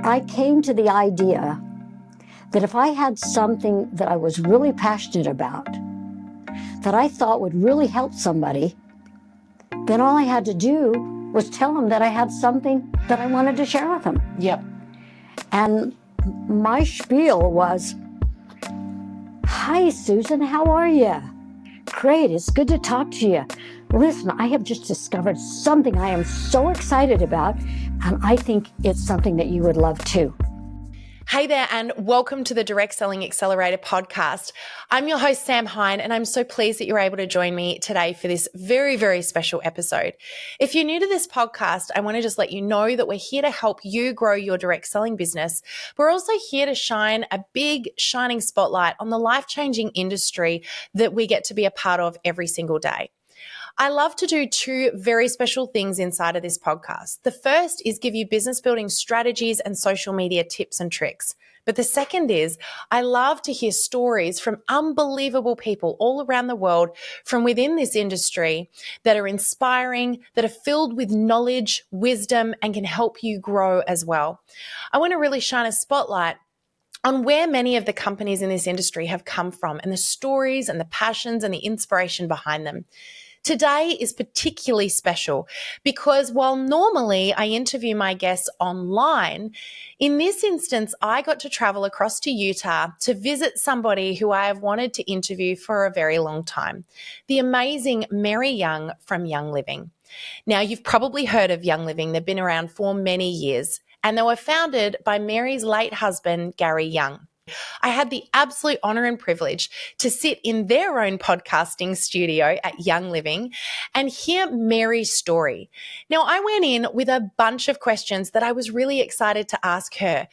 I came to the idea that if I had something that I was really passionate about, that I thought would really help somebody, then all I had to do was tell them that I had something that I wanted to share with them. Yep. And my spiel was, "Hi, Susan, how are you? Great, it's good to talk to you. Listen, I have just discovered something I am so excited about, and I think it's something that you would love too." Hey there, and welcome to the Direct Selling Accelerator podcast. I'm your host, Sam Hine, and I'm so pleased that you're able to join me today for this very, very special episode. If you're new to this podcast, I want to just let you know that we're here to help you grow your direct selling business. We're also here to shine a big, shining spotlight on the life-changing industry that we get to be a part of every single day. I love to do two very special things inside of this podcast. The first is give you business building strategies and social media tips and tricks. But the second is I love to hear stories from unbelievable people all around the world from within this industry that are inspiring, that are filled with knowledge, wisdom, and can help you grow as well. I want to really shine a spotlight on where many of the companies in this industry have come from and the stories and the passions and the inspiration behind them. Today is particularly special because while normally I interview my guests online, in this instance, I got to travel across to Utah to visit somebody who I have wanted to interview for a very long time, the amazing Mary Young from Young Living. Now, you've probably heard of Young Living. They've been around for many years, and they were founded by Mary's late husband, Gary Young. I had the absolute honor and privilege to sit in their own podcasting studio at Young Living and hear Mary's story. Now, I went in with a bunch of questions that I was really excited to ask her.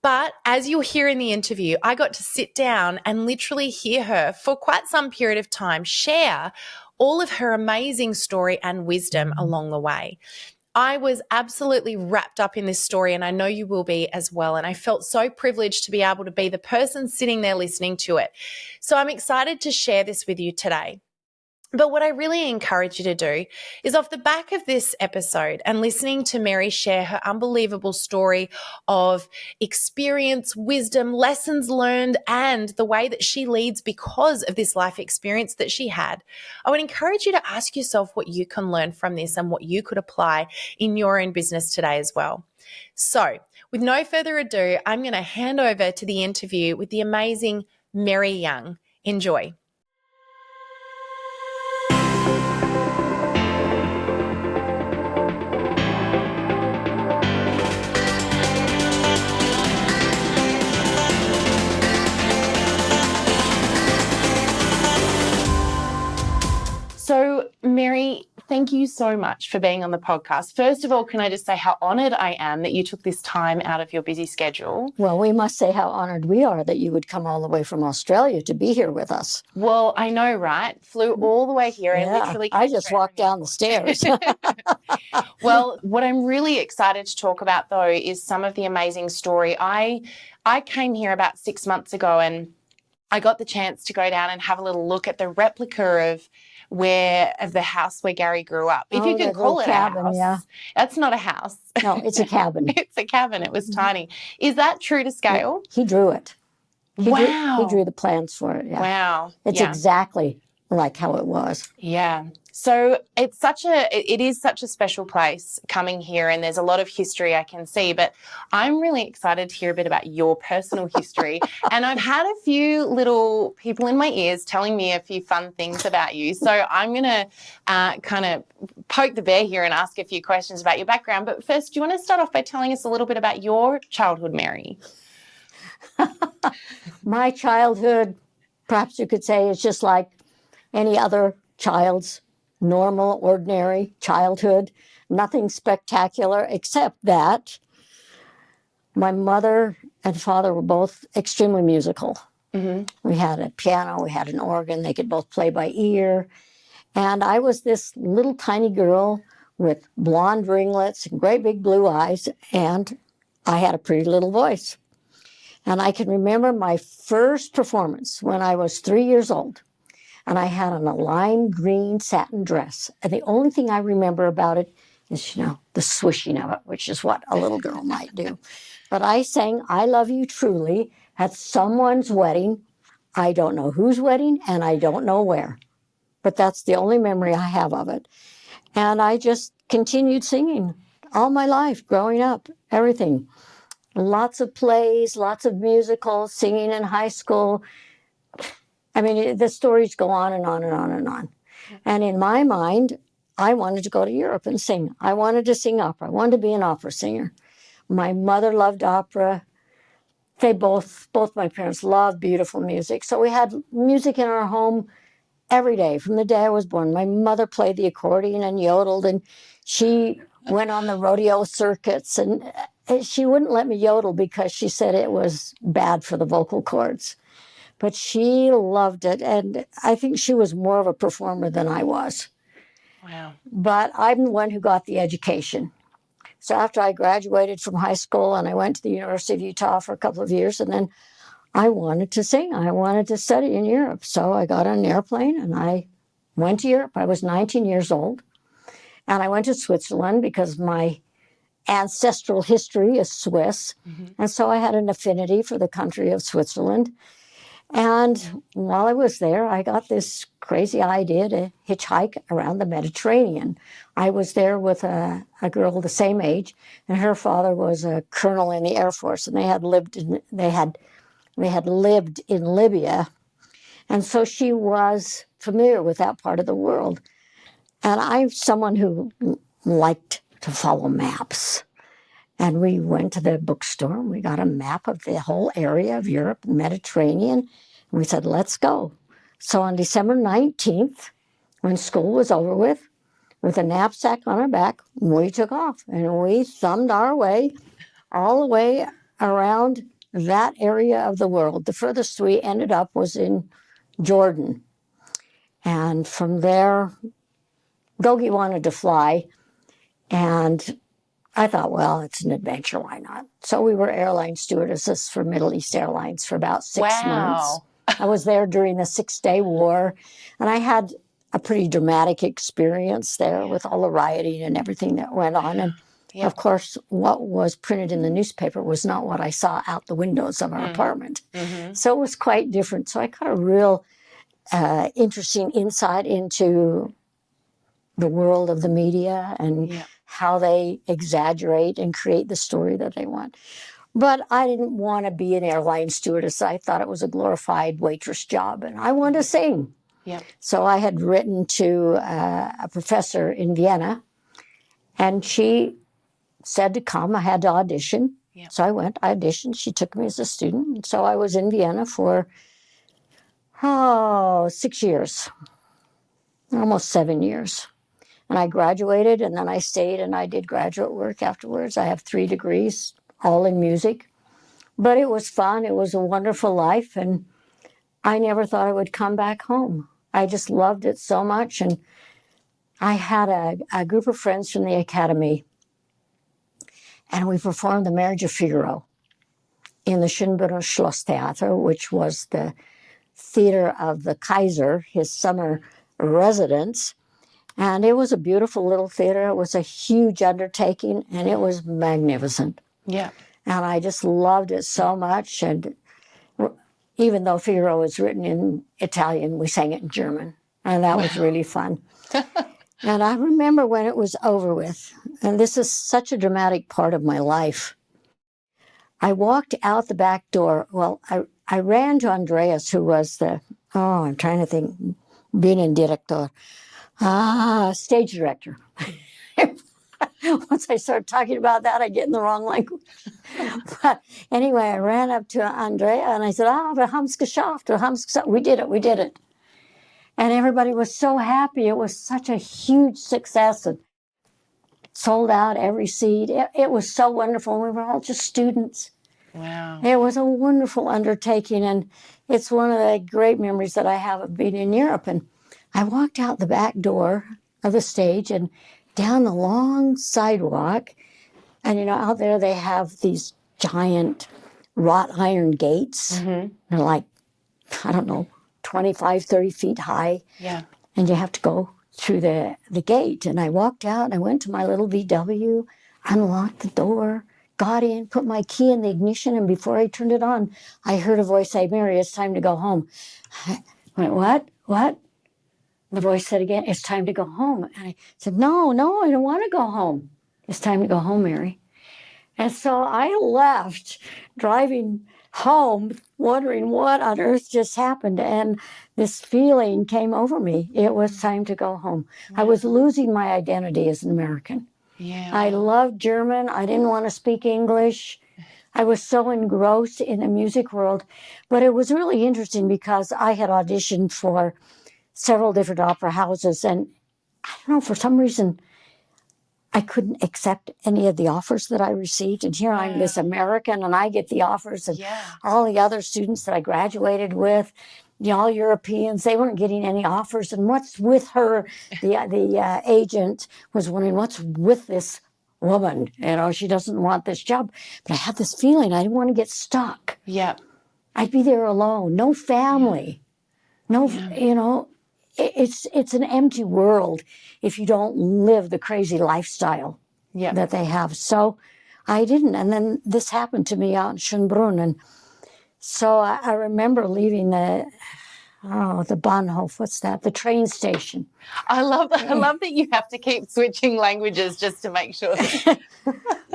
But as you'll hear in the interview, I got to sit down and literally hear her for quite some period of time share all of her amazing story and wisdom along the way. I was absolutely wrapped up in this story, and I know you will be as well. And I felt so privileged to be able to be the person sitting there listening to it. So I'm excited to share this with you today. But what I really encourage you to do is off the back of this episode and listening to Mary share her unbelievable story of experience, wisdom, lessons learned, and the way that she leads because of this life experience that she had, I would encourage you to ask yourself what you can learn from this and what you could apply in your own business today as well. So with no further ado, I'm going to hand over to the interview with the amazing Mary Young. Enjoy. So, Mary, thank you so much for being on the podcast. First of all, can I just say how honored I am that you took this time out of your busy schedule? Well, we must say how honored we are that you would come all the way from Australia to be here with us. Well, I know, right? Flew all the way here. Yeah, I literally I just walked down the stairs. Well, what I'm really excited to talk about, though, is some of the amazing story. I came here about 6 months ago, and I got the chance to go down and have a little look at the replica of the house where Gary grew up. If you can call it cabin, a house. yeah. That's not a house. No, it's a cabin. It's a cabin. It was tiny. Is that true to scale? He drew it. Wow. He drew the plans for it. Yeah. Wow. It's exactly like how it was. Yeah. So it is such a special place coming here, and there's a lot of history I can see, but I'm really excited to hear a bit about your personal history. And I've had a few little people in my ears telling me a few fun things about you. So I'm going to kind of poke the bear here and ask a few questions about your background. But first, do you want to start off by telling us a little bit about your childhood, Mary? My childhood, perhaps you could say, is just like any other child's normal, ordinary childhood. Nothing spectacular, except that my mother and father were both extremely musical. Mm-hmm. We had a piano, we had an organ. They could both play by ear. And I was this little tiny girl with blonde ringlets and great big blue eyes, and I had a pretty little voice. And I can remember my first performance when I was 3 years old. And I had on a lime green satin dress. And the only thing I remember about it is, the swishing of it, which is what a little girl might do. But I sang I Love You Truly at someone's wedding. I don't know whose wedding, and I don't know where. But that's the only memory I have of it. And I just continued singing all my life, growing up, everything. Lots of plays, lots of musicals, singing in high school. I mean, the stories go on and on and on and on. And in my mind, I wanted to go to Europe and sing. I wanted to sing opera. I wanted to be an opera singer. My mother loved opera. They both my parents loved beautiful music. So we had music in our home every day from the day I was born. My mother played the accordion and yodeled, and she went on the rodeo circuits, and she wouldn't let me yodel because she said it was bad for the vocal cords. But she loved it, and I think she was more of a performer than I was. Wow. But I'm the one who got the education. So after I graduated from high school and I went to the University of Utah for a couple of years, and then I wanted to sing. I wanted to study in Europe. So I got on an airplane and I went to Europe. I was 19 years old. And I went to Switzerland because my ancestral history is Swiss. And so I had an affinity for the country of Switzerland. And while I was there, I got this crazy idea to hitchhike around the Mediterranean. I was there with a girl the same age, and her father was a colonel in the Air Force, and they had lived in Libya. And so she was familiar with that part of the world. And I'm someone who liked to follow maps. And we went to the bookstore and we got a map of the whole area of Europe, Mediterranean. And we said, let's go. So on December 19th, when school was over with a knapsack on our back, we took off and we thumbed our way all the way around that area of the world. The furthest we ended up was in Jordan. And from there, Gogi wanted to fly. And I thought, well, it's an adventure. Why not? So we were airline stewardesses for Middle East Airlines for about 6 months. I was there during the 6-Day War. And I had a pretty dramatic experience there with all the rioting and everything that went on. And of course, what was printed in the newspaper was not what I saw out the windows of our apartment. So it was quite different. So I got a real interesting insight into the world of the media and how they exaggerate and create the story that they want. But I didn't want to be an airline stewardess. I thought it was a glorified waitress job, and I wanted to sing. So I had written to a professor in Vienna, and she said to come. I had to audition. So I went, I auditioned. She took me as a student. So I was in Vienna for, 6 years, almost 7 years. And I graduated, and then I stayed and I did graduate work afterwards. I have 3 degrees, all in music. But it was fun. It was a wonderful life, and I never thought I would come back home. I just loved it so much. And I had a group of friends from the academy, and we performed The Marriage of Figaro in the Schönbrunner Schloss Theater, which was the theater of the Kaiser, his summer residence. And it was a beautiful little theater. It was a huge undertaking, and it was magnificent. And I just loved it so much. And even though Figaro is written in Italian, we sang it in German. And that was really fun. And I remember when it was over with, and this is such a dramatic part of my life. I walked out the back door. Well, I ran to Andreas, who was I'm trying to think, Bühnendirektor. Stage director. Once I start talking about that, I get in the wrong language. But anyway, I ran up to Andrea and I said, wir haben's geschafft. We did it. And everybody was so happy. It was such a huge success and sold out every seat. It was so wonderful. We were all just students. Wow. It was a wonderful undertaking. And it's one of the great memories that I have of being in Europe. And I walked out the back door of the stage and down the long sidewalk. And, out there they have these giant wrought iron gates. They're like, 25, 30 feet high. And you have to go through the gate. And I walked out, and I went to my little VW, unlocked the door, got in, put my key in the ignition, and before I turned it on, I heard a voice say, Mary, it's time to go home. I went, what? The voice said again, it's time to go home. And I said, no, I don't want to go home. It's time to go home, Mary. And so I left, driving home, wondering what on earth just happened. And this feeling came over me. It was time to go home. I was losing my identity as an American. Yeah. I loved German. I didn't want to speak English. I was so engrossed in the music world. But it was really interesting because I had auditioned for several different opera houses. And I don't know, for some reason, I couldn't accept any of the offers that I received. And here I'm this American, and I get the offers. And all the other students that I graduated with, all Europeans, they weren't getting any offers. And what's with her? The agent was wondering, what's with this woman? She doesn't want this job. But I had this feeling I didn't want to get stuck. Yeah. I'd be there alone, no family, It's an empty world if you don't live the crazy lifestyle that they have. So I didn't. And then this happened to me out in Schönbrunn. And so I remember leaving the Bahnhof, what's that? The train station. I love that you have to keep switching languages just to make sure.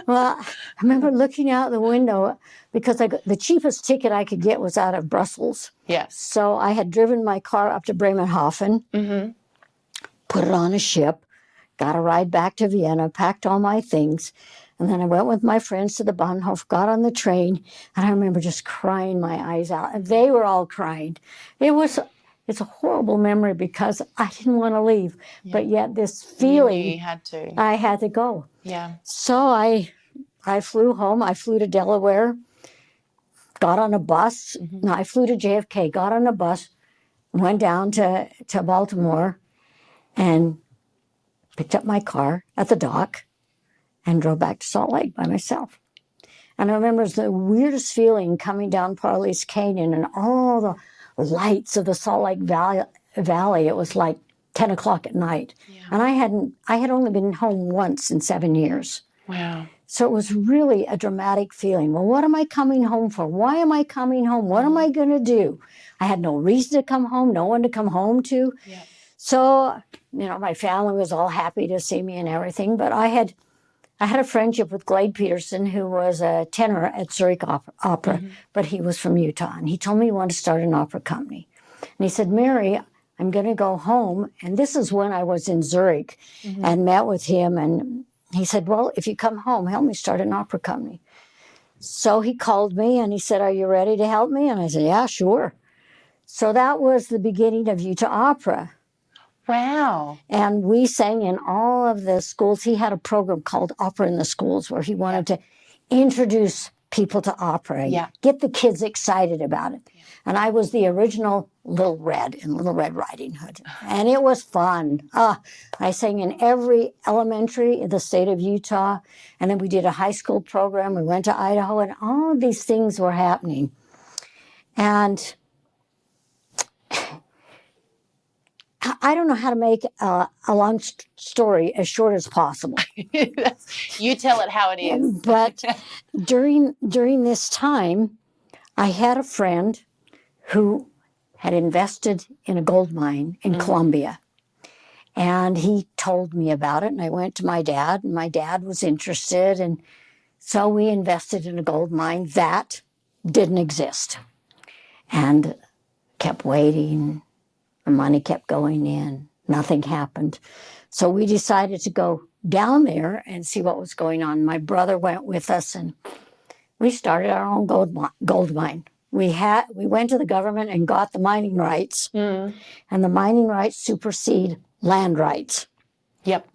Well, I remember looking out the window because the cheapest ticket I could get was out of Brussels. Yes. So I had driven my car up to Bremerhaven, put it on a ship, got a ride back to Vienna, packed all my things, and then I went with my friends to the Bahnhof, got on the train, and I remember just crying my eyes out. And they were all crying. It's a horrible memory because I didn't want to leave, but yet this feeling, You had to. I had to go. Yeah. So I flew home. I flew to Delaware, got on a bus. No, I flew to JFK, got on a bus, went down to Baltimore, and picked up my car at the dock and drove back to Salt Lake by myself. And I remember it was the weirdest feeling coming down Parley's Canyon and all the lights of the Salt Lake Valley. It was like 10 o'clock at night. Yeah. And I had only been home once in 7 years. Wow. So it was really a dramatic feeling. Well, what am I coming home for? Why am I coming home? What am I going to do? I had no reason to come home, no one to come home to. Yeah. So, my family was all happy to see me and everything. But I had a friendship with Glade Peterson, who was a tenor at Zurich Opera, but he was from Utah. And he told me he wanted to start an opera company. And he said, Mary, I'm going to go home. And this is when I was in Zurich and met with him. And he said, well, if you come home, help me start an opera company. So he called me and he said, are you ready to help me? And I said, yeah, sure. So that was the beginning of Utah Opera. Wow. And we sang in all of the schools. He had a program called Opera in the Schools where he wanted to introduce people to opera, get the kids excited about it. Yeah. And I was the original Little Red in Little Red Riding Hood. And it was fun. I sang in every elementary in the state of Utah. And then we did a high school program. We went to Idaho, and all of these things were happening. And I don't know how to make a long story as short as possible. You tell it how it is. But during this time, I had a friend who had invested in a gold mine in Colombia. And he told me about it, and I went to my dad, and my dad was interested. And so we invested in a gold mine that didn't exist. And kept waiting. The money kept going in. Nothing happened. So we decided to go down there and see what was going on. My brother went with us, and we started our own gold mine. We went to the government and got the mining rights, and the mining rights supersede land rights. Yep.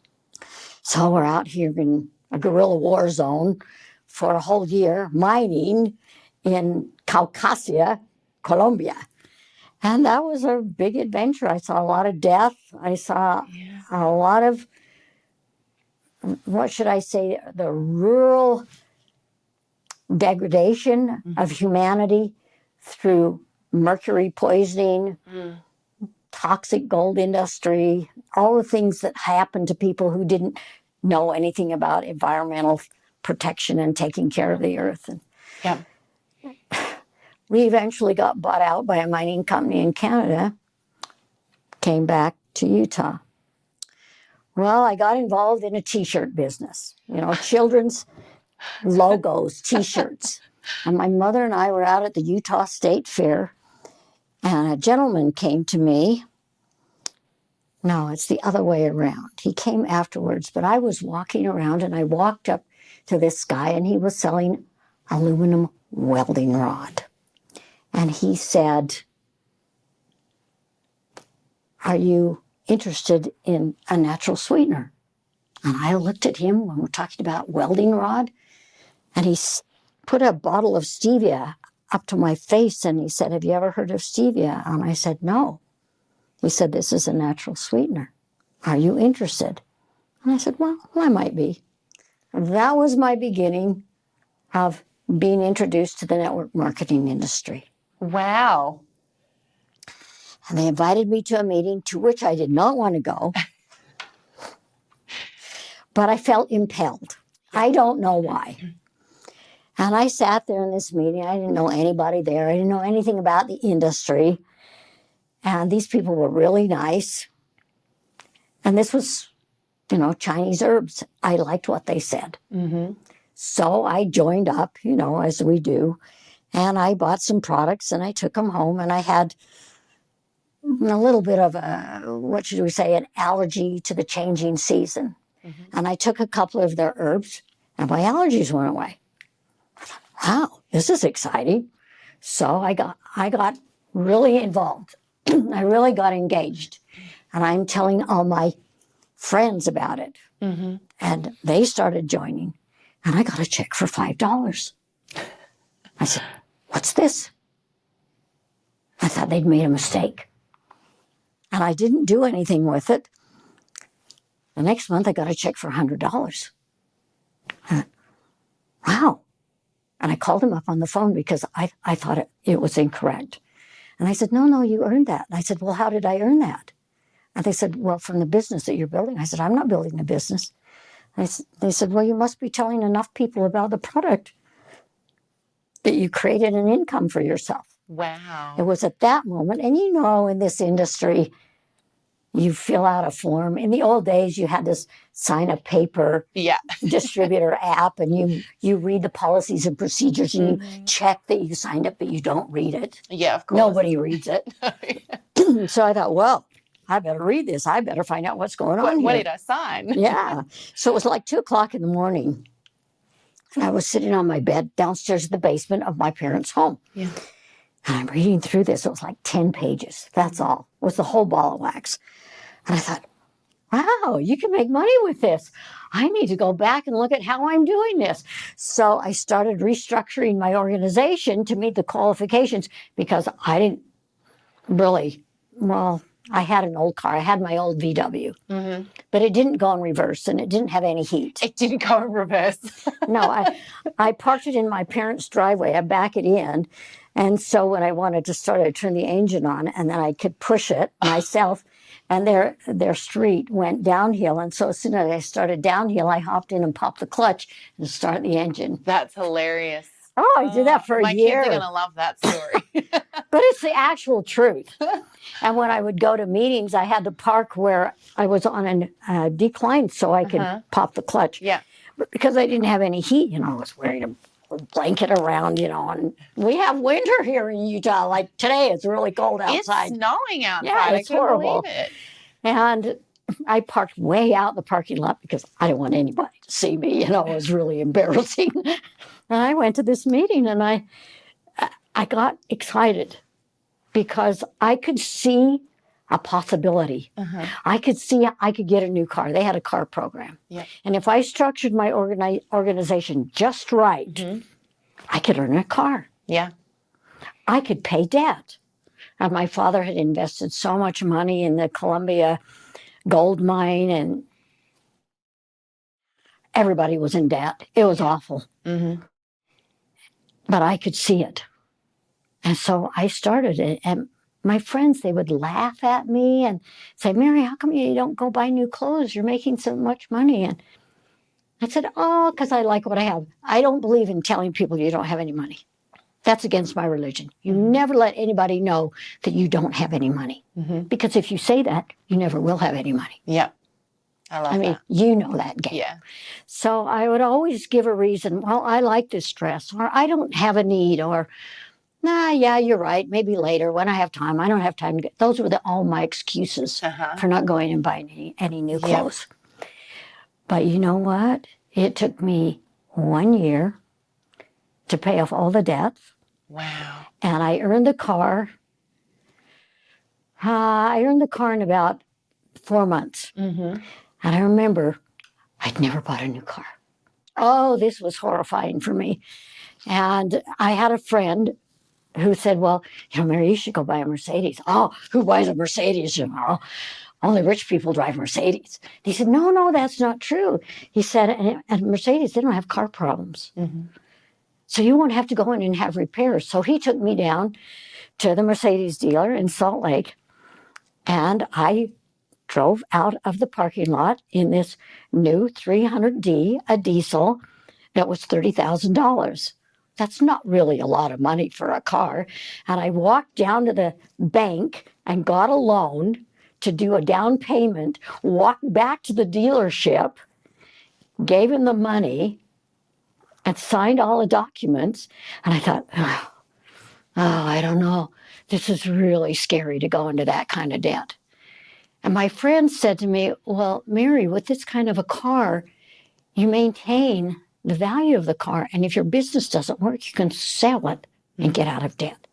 So we're out here in a guerrilla war zone for a whole year, mining in Caucasia, Colombia. And that was a big adventure. I saw a lot of death. I saw a lot of, what should I say, the rural degradation of humanity through mercury poisoning, toxic gold industry, all the things that happened to people who didn't know anything about environmental protection and taking care of the earth. And Yeah. we eventually got bought out by a mining company in Canada, came back to Utah. Well, I got involved in a T-shirt business, children's logos, T-shirts. And my mother and I were out at the Utah State Fair, and a gentleman came to me. No, it's the other way around. He came afterwards, but I was walking around, and I walked up to this guy, and he was selling aluminum welding rod. And he said, "Are you interested in a natural sweetener?" And I looked at him when we're talking about welding rod, and he put a bottle of stevia up to my face, and he said, "Have you ever heard of stevia?" And I said, "No." He said, "This is a natural sweetener. Are you interested?" And I said, "Well, I might be." That was my beginning of being introduced to the network marketing industry. Wow. And they invited me to a meeting to which I did not want to go, but I felt impelled. I don't know why. And I sat there in this meeting. I didn't know anybody there. I didn't know anything about the industry. And these people were really nice. And this was, Chinese herbs. I liked what they said. Mm-hmm. So I joined up, as we do. And I bought some products and I took them home. And I had a little bit of an allergy to the changing season. Mm-hmm. And I took a couple of their herbs and my allergies went away. Wow, this is exciting. So I got really involved. I really got engaged. And I'm telling all my friends about it. Mm-hmm. And they started joining. And I got a check for $5. I said, "What's this?" I thought they'd made a mistake. And I didn't do anything with it. The next month, I got a check for $100. Wow. And I called him up on the phone because I thought it was incorrect. And I said, no, you earned that. And I said, "Well, how did I earn that?" And they said, "Well, from the business that you're building." I said, "I'm not building a business." They said, "Well, you must be telling enough people about the product that you created an income for yourself." Wow. It was at that moment. And in this industry, you fill out a form. In the old days, you had this sign a paper distributor app, and you read the policies and procedures, and you check that you signed up, but you don't read it. Yeah, of course. Nobody reads it. So I thought, well, I better read this. I better find out what's going on here. What did I sign? Yeah. So it was like 2:00 in the morning. And I was sitting on my bed downstairs in the basement of my parents' home. Yeah. And I'm reading through this. It was like 10 pages. That's all. It was the whole ball of wax. And I thought, wow, you can make money with this. I need to go back and look at how I'm doing this. So I started restructuring my organization to meet the qualifications because I didn't really, I had an old car. I had my old VW, but it didn't go in reverse and it didn't have any heat. It didn't go in reverse. No, I parked it in my parents' driveway. I back it in. And so when I wanted to start, I turned the engine on and then I could push it myself. And their street went downhill. And so as soon as I started downhill, I hopped in and popped the clutch and started the engine. That's hilarious. Oh, I did that for a year. My kids are going to love that story. But it's the actual truth. And when I would go to meetings, I had to park where I was on a decline so I could pop the clutch. Yeah. But because I didn't have any heat, I was wearing a blanket around, and we have winter here in Utah. Like today, it's really cold outside. It's snowing outside. Yeah, it's horrible. Believe it. And I parked way out in the parking lot because I didn't want anybody to see me. It was really embarrassing. And I went to this meeting and I got excited because I could see a possibility. I could see I could get a new car. They had a car program. Yep. And if I structured my organization just right, I could earn a car. Yeah. I could pay debt. And my father had invested so much money in the Columbia gold mine, and everybody was in debt. It was awful. But I could see it. And so I started it. And my friends, they would laugh at me and say, "Mary, how come you don't go buy new clothes? You're making so much money." And I said, oh, because I like what I have. I don't believe in telling people you don't have any money. That's against my religion. You never let anybody know that you don't have any money. Because if you say that, you never will have any money. Yep. I love I mean, that. you know that game. Yeah. So I would always give a reason. Well, I like this dress, or I don't have a need, or nah, yeah, you're right. Maybe later when I have time. I don't have time to get. Those were all my excuses for not going and buying any new clothes. But you know what? It took me 1 year to pay off all the debts. Wow. And I earned the car. I earned the car in about 4 months. And I remember I'd never bought a new car. Oh, this was horrifying for me. And I had a friend who said, well, Mary, you should go buy a Mercedes. Oh, who buys a Mercedes? Only rich people drive Mercedes. He said, no, that's not true. He said, and Mercedes, they don't have car problems. So you won't have to go in and have repairs. So he took me down to the Mercedes dealer in Salt Lake, and I drove out of the parking lot in this new 300D, a diesel, that was $30,000. That's not really a lot of money for a car. And I walked down to the bank and got a loan to do a down payment, walked back to the dealership, gave him the money, and signed all the documents. And I thought, oh, I don't know. This is really scary to go into that kind of debt. And my friend said to me, well, Mary, with this kind of a car, you maintain the value of the car. And if your business doesn't work, you can sell it and get out of debt.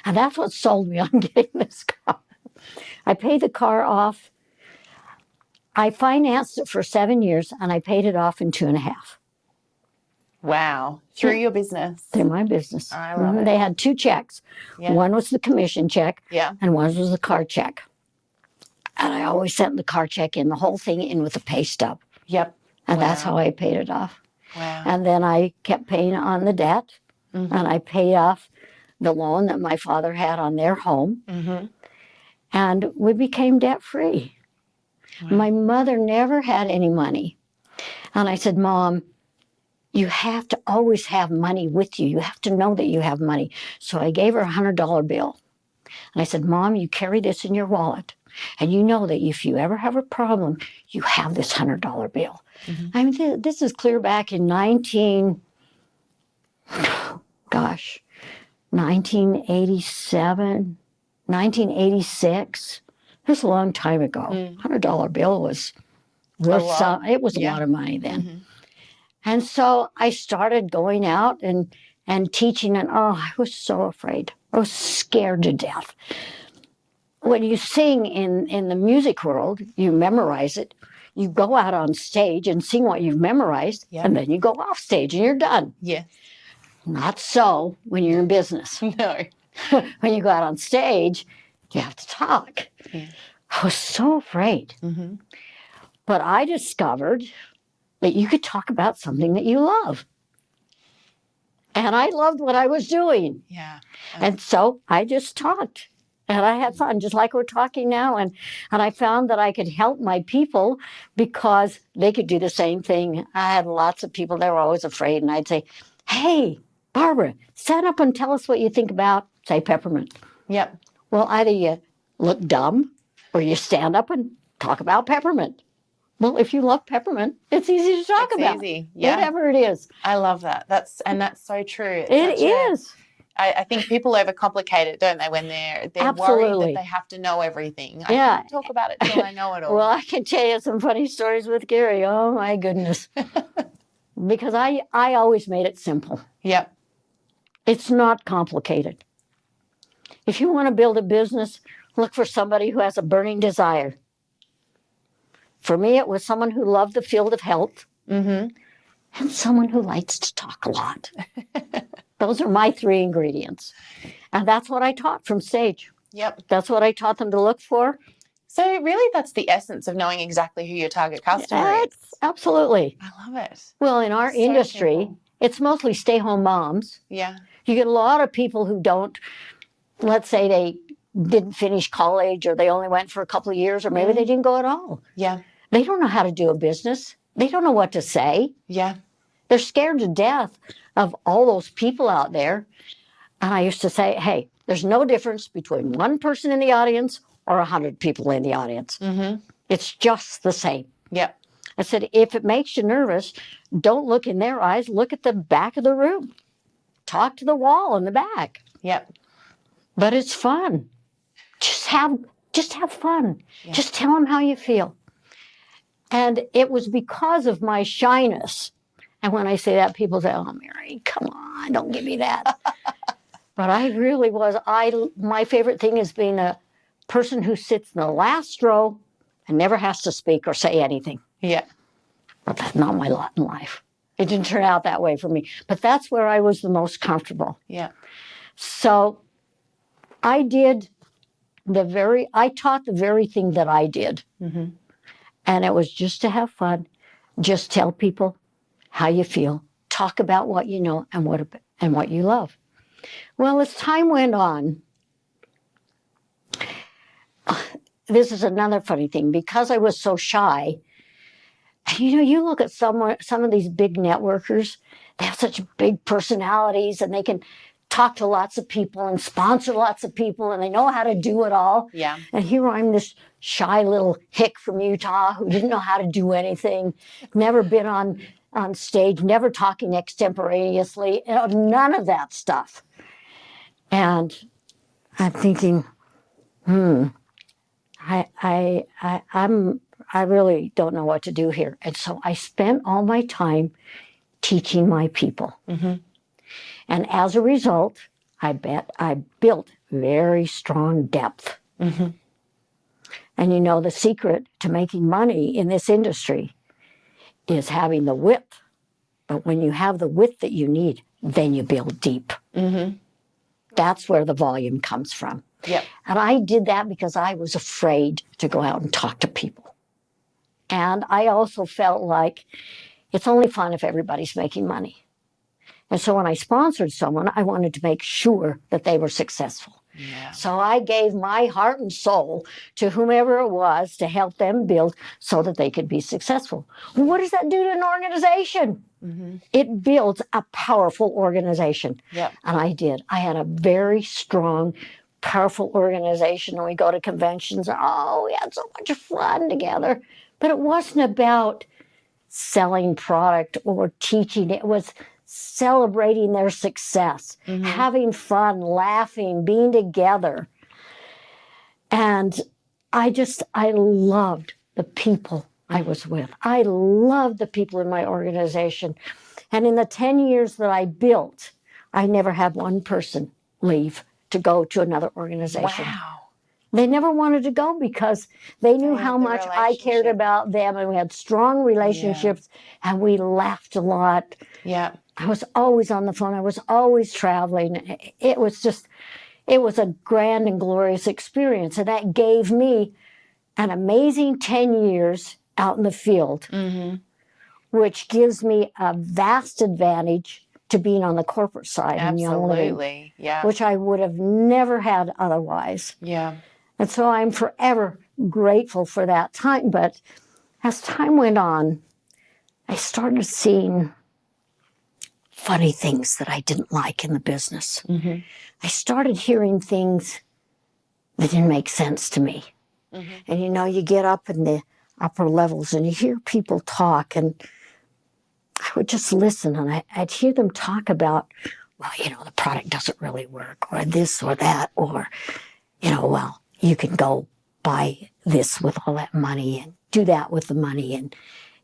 And that's what sold me on getting this car. I paid the car off. I financed it for 7 years, and I paid it off in 2.5. Wow. Through your business. Through my business. I love it. They had 2 checks. One was the commission check, and one was the car check. And I always sent the car check in, the whole thing in with a pay stub. And that's how I paid it off. Wow. And then I kept paying on the debt, and I paid off the loan that my father had on their home. And we became debt-free. My mother never had any money. And I said, Mom, you have to always have money with you. You have to know that you have money. So I gave her a $100 bill. And I said, Mom, you carry this in your wallet. And you know that if you ever have a problem, you have this $100 bill. I mean, this is clear back in 1987, 1986. That's a long time ago. $100 bill was worth some. It was a lot of money then. And so I started going out and teaching, and I was so afraid. I was scared to death. When you sing in the music world, you memorize it. You go out on stage and sing what you've memorized, and then you go off stage and you're done. Not so when you're in business. No. When you go out on stage, you have to talk. I was so afraid. But I discovered that you could talk about something that you love. And I loved what I was doing. And so I just talked. And I had fun, just like we're talking now. And I found that I could help my people because they could do the same thing. I had lots of people that were always afraid. And I'd say, hey, Barbara, stand up and tell us what you think about, say, peppermint. Well, either you look dumb or you stand up and talk about peppermint. Well, if you love peppermint, it's easy to talk about. It's easy. Whatever it is. I love that. That's so true. It is. I think people overcomplicate it, don't they, when they're worried that they have to know everything. I can't talk about it till I know it all. Well, I can tell you some funny stories with Gary. Oh, my goodness. Because I always made it simple. It's not complicated. If you want to build a business, look for somebody who has a burning desire. For me, it was someone who loved the field of health and someone who likes to talk a lot. Those are my 3 ingredients. And that's what I taught from stage. That's what I taught them to look for. So really that's the essence of knowing exactly who your target customer is. Absolutely. I love it. Well, in our industry, it's mostly stay-home moms. You get a lot of people who don't, let's say they didn't finish college or they only went for a couple of years or maybe they didn't go at all. They don't know how to do a business. They don't know what to say. Yeah. They're scared to death of all those people out there. And I used to say, hey, there's no difference between one person in the audience or 100 people in the audience. Mm-hmm. It's just the same. Yeah. I said, if it makes you nervous, don't look in their eyes. Look at the back of the room. Talk to the wall in the back. Yeah. But it's fun. Just have fun. Yeah. Just tell them how you feel. And it was because of my shyness. And when I say that, people say, oh, Mary, come on, don't give me that. But I really was. My favorite thing is being a person who sits in the last row and never has to speak or say anything. Yeah. But that's not my lot in life. It didn't turn out that way for me. But that's where I was the most comfortable. Yeah. So I taught the very thing that I did. Mm-hmm. And it was just to have fun. Just tell people how you feel. Talk about what you know and what you love. Well, as time went on, this is another funny thing. Because I was so shy, you look at some of these big networkers, they have such big personalities and they can talk to lots of people and sponsor lots of people and they know how to do it all. Yeah. And here I'm this shy little hick from Utah who didn't know how to do anything, never been on stage, never talking extemporaneously, none of that stuff. And I'm thinking, I really don't know what to do here. And so I spent all my time teaching my people. Mm-hmm. And as a result, I built very strong depth. Mm-hmm. And the secret to making money in this industry is having the width. But when you have the width that you need, then you build deep. Mm-hmm. That's where the volume comes from. Yep. And I did that because I was afraid to go out and talk to people. And I also felt like it's only fun if everybody's making money. And so when I sponsored someone, I wanted to make sure that they were successful. Yeah. So I gave my heart and soul to whomever it was to help them build so that they could be successful. Well, what does that do to an organization? Mm-hmm. It builds a powerful organization. Yep. And I did. I had a very strong, powerful organization. And we go to conventions. Oh, we had so much fun together. But it wasn't about selling product or teaching. It was celebrating their success, having fun, laughing, being together. And I loved the people I was with. I loved the people in my organization. And in the 10 years that I built, I never had one person leave to go to another organization. Wow. They never wanted to go because they knew how much I cared about them, and we had strong relationships, and we laughed a lot. Yeah. I was always on the phone. I was always traveling. It was a grand and glorious experience. And that gave me an amazing 10 years out in the field, which gives me a vast advantage to being on the corporate side. Absolutely. Yeah. Which I would have never had otherwise. Yeah. And so I'm forever grateful for that time. But as time went on, I started seeing funny things that I didn't like in the business. Mm-hmm. I started hearing things that didn't make sense to me. Mm-hmm. And you get up in the upper levels and you hear people talk, and I would just listen, and I'd hear them talk about, well, the product doesn't really work, or this or that, or, well, you can go buy this with all that money and do that with the money. And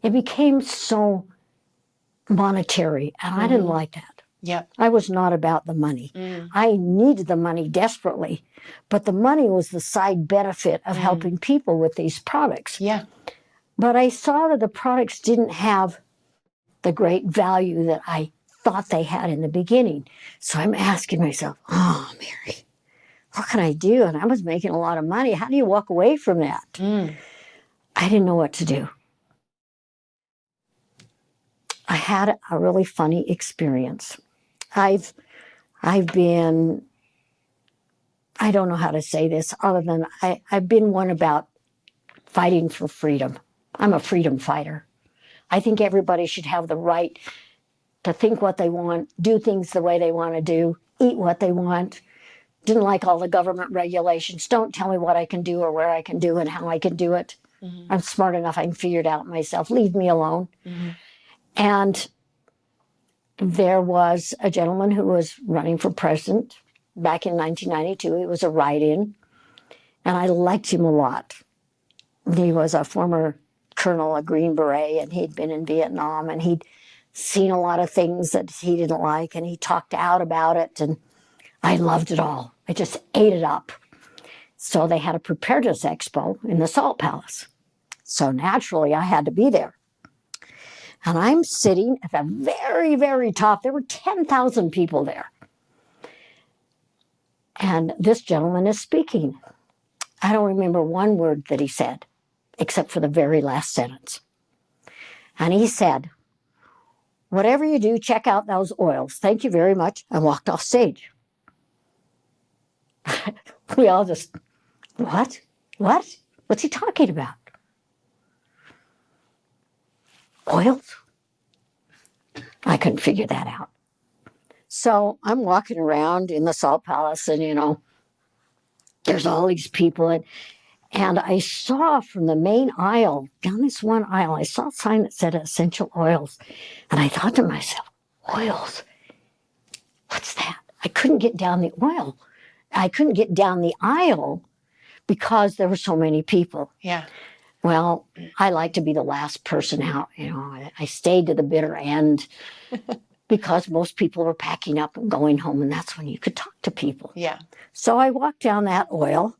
it became so monetary, and I didn't like that. Yep. I was not about the money. I needed the money desperately, but the money was the side benefit of helping people with these products. Yeah. But I saw that the products didn't have the great value that I thought they had in the beginning. So I'm asking myself, oh, Mary, what can I do? And I was making a lot of money. How do you walk away from that? I didn't know what to do. I had a really funny experience. I've been, I don't know how to say this other than I've been one about fighting for freedom. I'm a freedom fighter. I think everybody should have the right to think what they want, do things the way they want to do, eat what they want. Didn't like all the government regulations. Don't tell me what I can do or where I can do and how I can do it. Mm-hmm. I'm smart enough. I can figure it out myself. Leave me alone. Mm-hmm. And there was a gentleman who was running for president back in 1992. He was a write-in, and I liked him a lot. He was a former colonel, a Green Beret, and he'd been in Vietnam, and he'd seen a lot of things that he didn't like, and he talked out about it, and I loved it all. I just ate it up. So they had a preparedness expo in the Salt Palace. So naturally, I had to be there. And I'm sitting at the very, very top. There were 10,000 people there. And this gentleman is speaking. I don't remember one word that he said, except for the very last sentence. And he said, "Whatever you do, check out those oils. Thank you very much," and walked off stage. We all just, what? What? What's he talking about? Oils? I couldn't figure that out. So I'm walking around in the Salt Palace, and, there's all these people. And I saw from the main aisle, down this one aisle, I saw a sign that said essential oils. And I thought to myself, oils? What's that? I couldn't get down the oil. I couldn't get down the aisle because there were so many people. Yeah. Well, I like to be the last person out. I stayed to the bitter end because most people were packing up and going home, and that's when you could talk to people. Yeah. So I walked down that oil.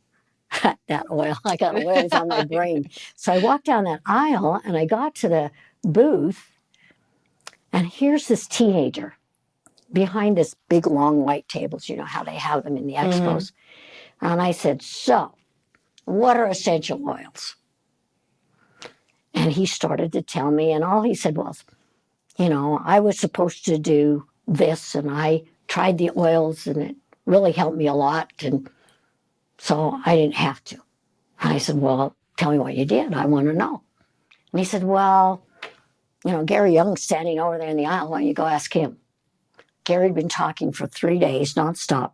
I got oils on my brain. So I walked down that aisle, and I got to the booth, and here's this teenager behind this big, long white tables. You know how they have them in the expos. Mm-hmm. And I said, "So, what are essential oils?" And he started to tell me, and all he said was, I was supposed to do this, and I tried the oils, and it really helped me a lot, and so I didn't have to. And I said, "Well, tell me what you did. I want to know." And he said, "Well, Gary Young's standing over there in the aisle. Why don't you go ask him?" Gary'd been talking for 3 days nonstop,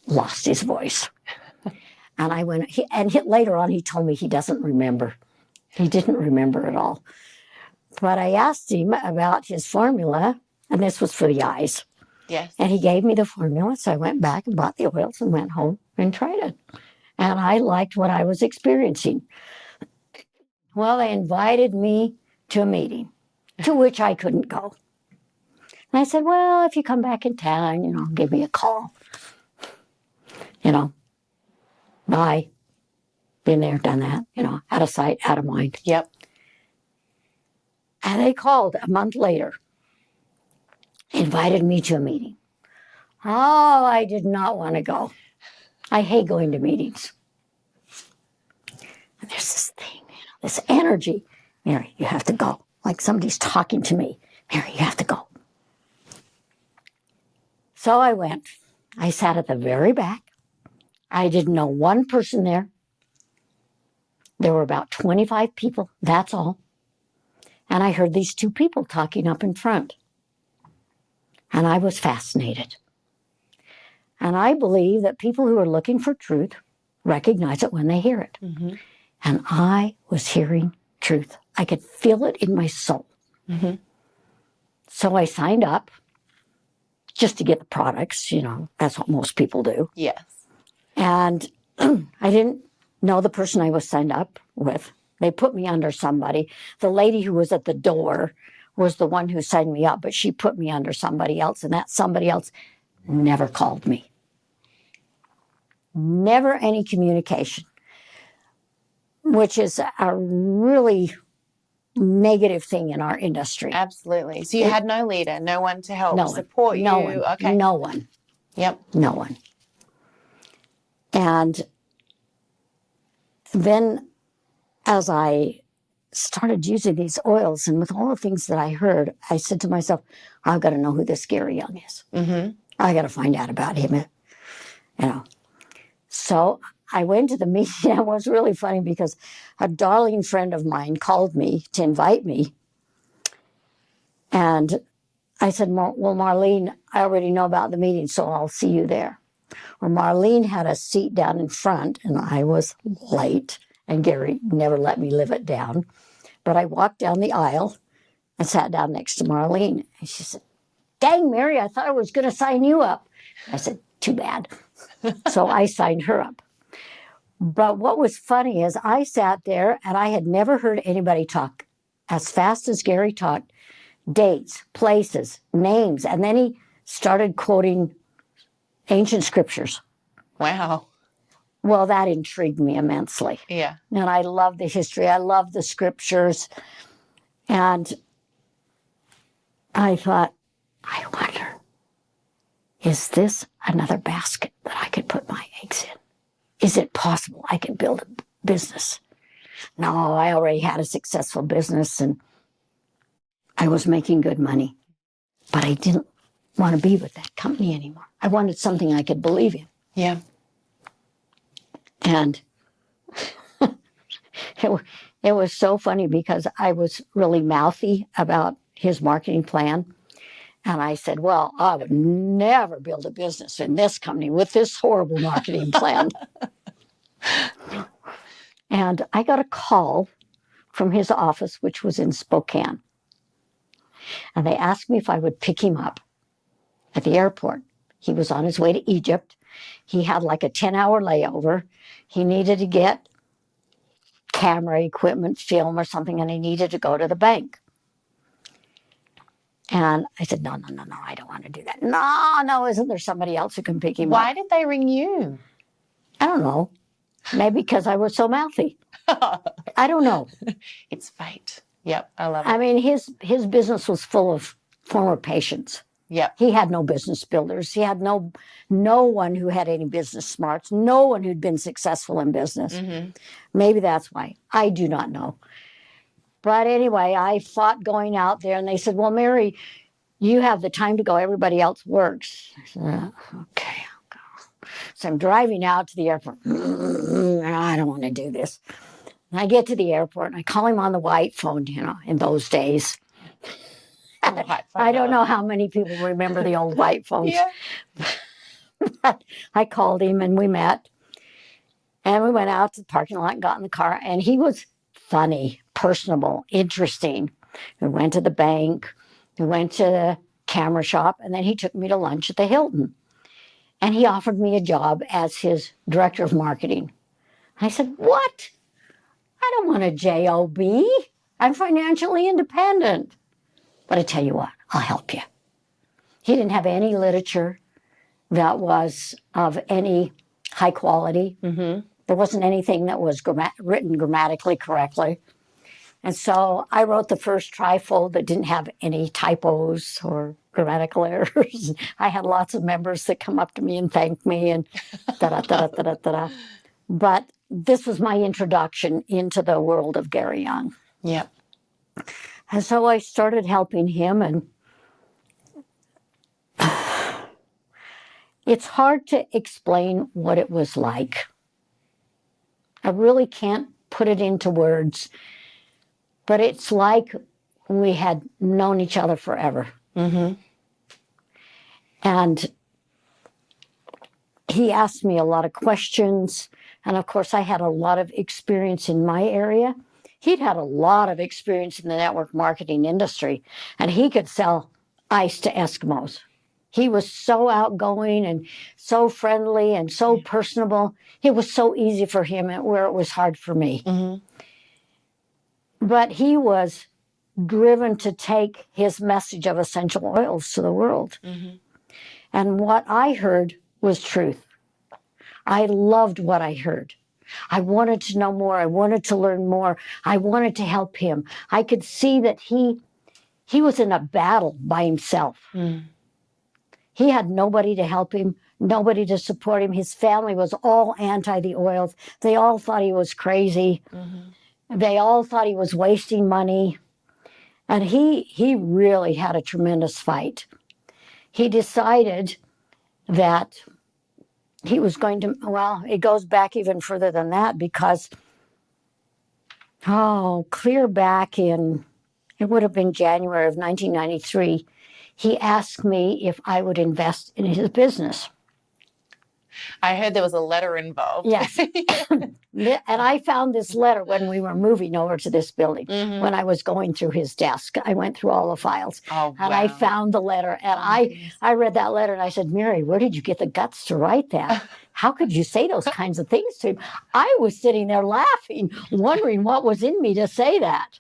lost his voice. And I went, later on he told me he doesn't remember. He didn't remember at all. But I asked him about his formula, and this was for the eyes. Yes. And he gave me the formula, so I went back and bought the oils and went home and tried it. And I liked what I was experiencing. Well, they invited me to a meeting, to which I couldn't go. And I said, "Well, if you come back in town, give me a call." Bye. Been there, done that, out of sight, out of mind. Yep. And they called a month later, invited me to a meeting. Oh, I did not want to go. I hate going to meetings. And there's this thing, this energy. "Mary, you have to go." Like somebody's talking to me. "Mary, you have to go." So I went. I sat at the very back. I didn't know one person there. There were about 25 people, that's all. And I heard these two people talking up in front. And I was fascinated. And I believe that people who are looking for truth recognize it when they hear it. Mm-hmm. And I was hearing truth. I could feel it in my soul. Mm-hmm. So I signed up just to get the products, that's what most people do. Yes. And I didn't know the person I was signed up with. They put me under somebody. The lady who was at the door was the one who signed me up, but she put me under somebody else, and that somebody else never called me. Never any communication, which is a really negative thing in our industry. Absolutely. So you had no leader, no one to help support you? No one. Okay. No one. Yep. No one. And then as I started using these oils, and with all the things that I heard, I said to myself, I've got to know who this Gary Young is. Mm-hmm. I got to find out about him. So I went to the meeting. It was really funny because a darling friend of mine called me to invite me And I said, well, Marlene, I already know about the meeting, so I'll see you there. Well, Marlene had a seat down in front, and I was late, and Gary never let me live it down. But I walked down the aisle and sat down next to Marlene. And she said, dang, Mary, I thought I was going to sign you up. I said, too bad. So I signed her up. But what was funny is I sat there, and I had never heard anybody talk as fast as Gary talked. Dates, places, names, and then he started quoting ancient scriptures. Wow. Well, that intrigued me immensely. Yeah. And I love the history. I love the scriptures. And I thought, I wonder, is this another basket that I could put my eggs in? Is it possible I could build a business? No, I already had a successful business and I was making good money. But I didn't want to be with that company anymore. I wanted something I could believe in. Yeah. And it was so funny because I was really mouthy about his marketing plan. And I said, well, I would never build a business in this company with this horrible marketing plan. And I got a call from his office, which was in Spokane. And they asked me if I would pick him up at the airport. He was on his way to Egypt. He had like a 10-hour layover. He needed to get camera equipment, film or something, and he needed to go to the bank. And I said, no, I don't want to do that. No, isn't there somebody else who can pick him up? Why did they ring you? I don't know. Maybe because I was so mouthy. I don't know. It's fate. Yep, I love it. I mean, his business was full of former patients. Yep. He had no business builders. He had no one who had any business smarts, no one who'd been successful in business. Mm-hmm. Maybe that's why. I do not know. But anyway, I fought going out there, and they said, well, Mary, you have the time to go. Everybody else works. I said, okay, I'll go. So I'm driving out to the airport. I don't want to do this. And I get to the airport, and I call him on the white phone, in those days. I don't know how many people remember the old white phones. Yeah. But I called him, and we met. And we went out to the parking lot and got in the car, and he was funny, personable, interesting. We went to the bank, we went to the camera shop, and then he took me to lunch at the Hilton. And he offered me a job as his director of marketing. I said, what? I don't want a job. I'm financially independent. But I tell you what, I'll help you. He didn't have any literature that was of any high quality. Mm-hmm. There wasn't anything that was written grammatically correctly. And so I wrote the first trifold that didn't have any typos or grammatical errors. I had lots of members that come up to me and thank me and da-da-da-da-da-da-da. But this was my introduction into the world of Gary Young. Yep. And so I started helping him, and it's hard to explain what it was like. I really can't put it into words, but it's like we had known each other forever. Mm-hmm. And he asked me a lot of questions, and of course I had a lot of experience in my area. He'd had a lot of experience in the network marketing industry, and he could sell ice to Eskimos. He was so outgoing and so friendly and so personable. It was so easy for him where it was hard for me. Mm-hmm. But he was driven to take his message of essential oils to the world. Mm-hmm. And what I heard was truth. I loved what I heard. I wanted to know more. I wanted to learn more. I wanted to help him. I could see that he was in a battle by himself. Mm. He had nobody to help him, nobody to support him. His family was all anti the oils. They all thought he was crazy. Mm-hmm. They all thought he was wasting money. And he really had a tremendous fight. He decided that he was going to, well, it goes back even further than that because, clear back in it would have been January of 1993, he asked me if I would invest in his business. I heard there was a letter involved. Yes. And I found this letter when we were moving over to this building. Mhm. When I was going through his desk, I went through all the files. Oh, And I wow. found the letter. And I read that letter and I said, Mary, where did you get the guts to write that? How could you say those kinds of things to him? I was sitting there laughing, wondering what was in me to say that.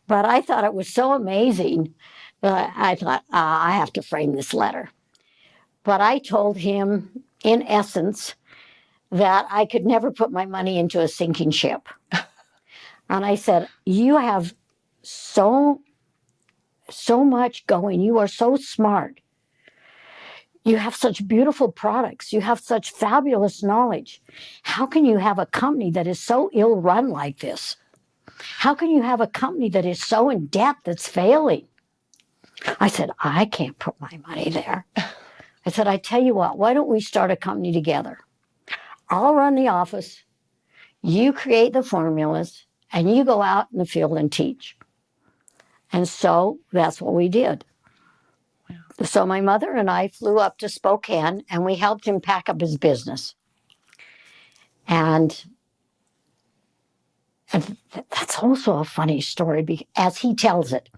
But I thought it was so amazing that I thought, I have to frame this letter. But I told him, in essence, that I could never put my money into a sinking ship. And I said, you have so much going. You are so smart. You have such beautiful products. You have such fabulous knowledge. How can you have a company that is so ill run like this? How can you have a company that is so in debt that's failing? I said, I can't put my money there. I said, I tell you what, why don't we start a company together? I'll run the office, you create the formulas, and you go out in the field and teach. And so that's what we did. Wow. So my mother and I flew up to Spokane, and we helped him pack up his business. And that's also a funny story, as he tells it.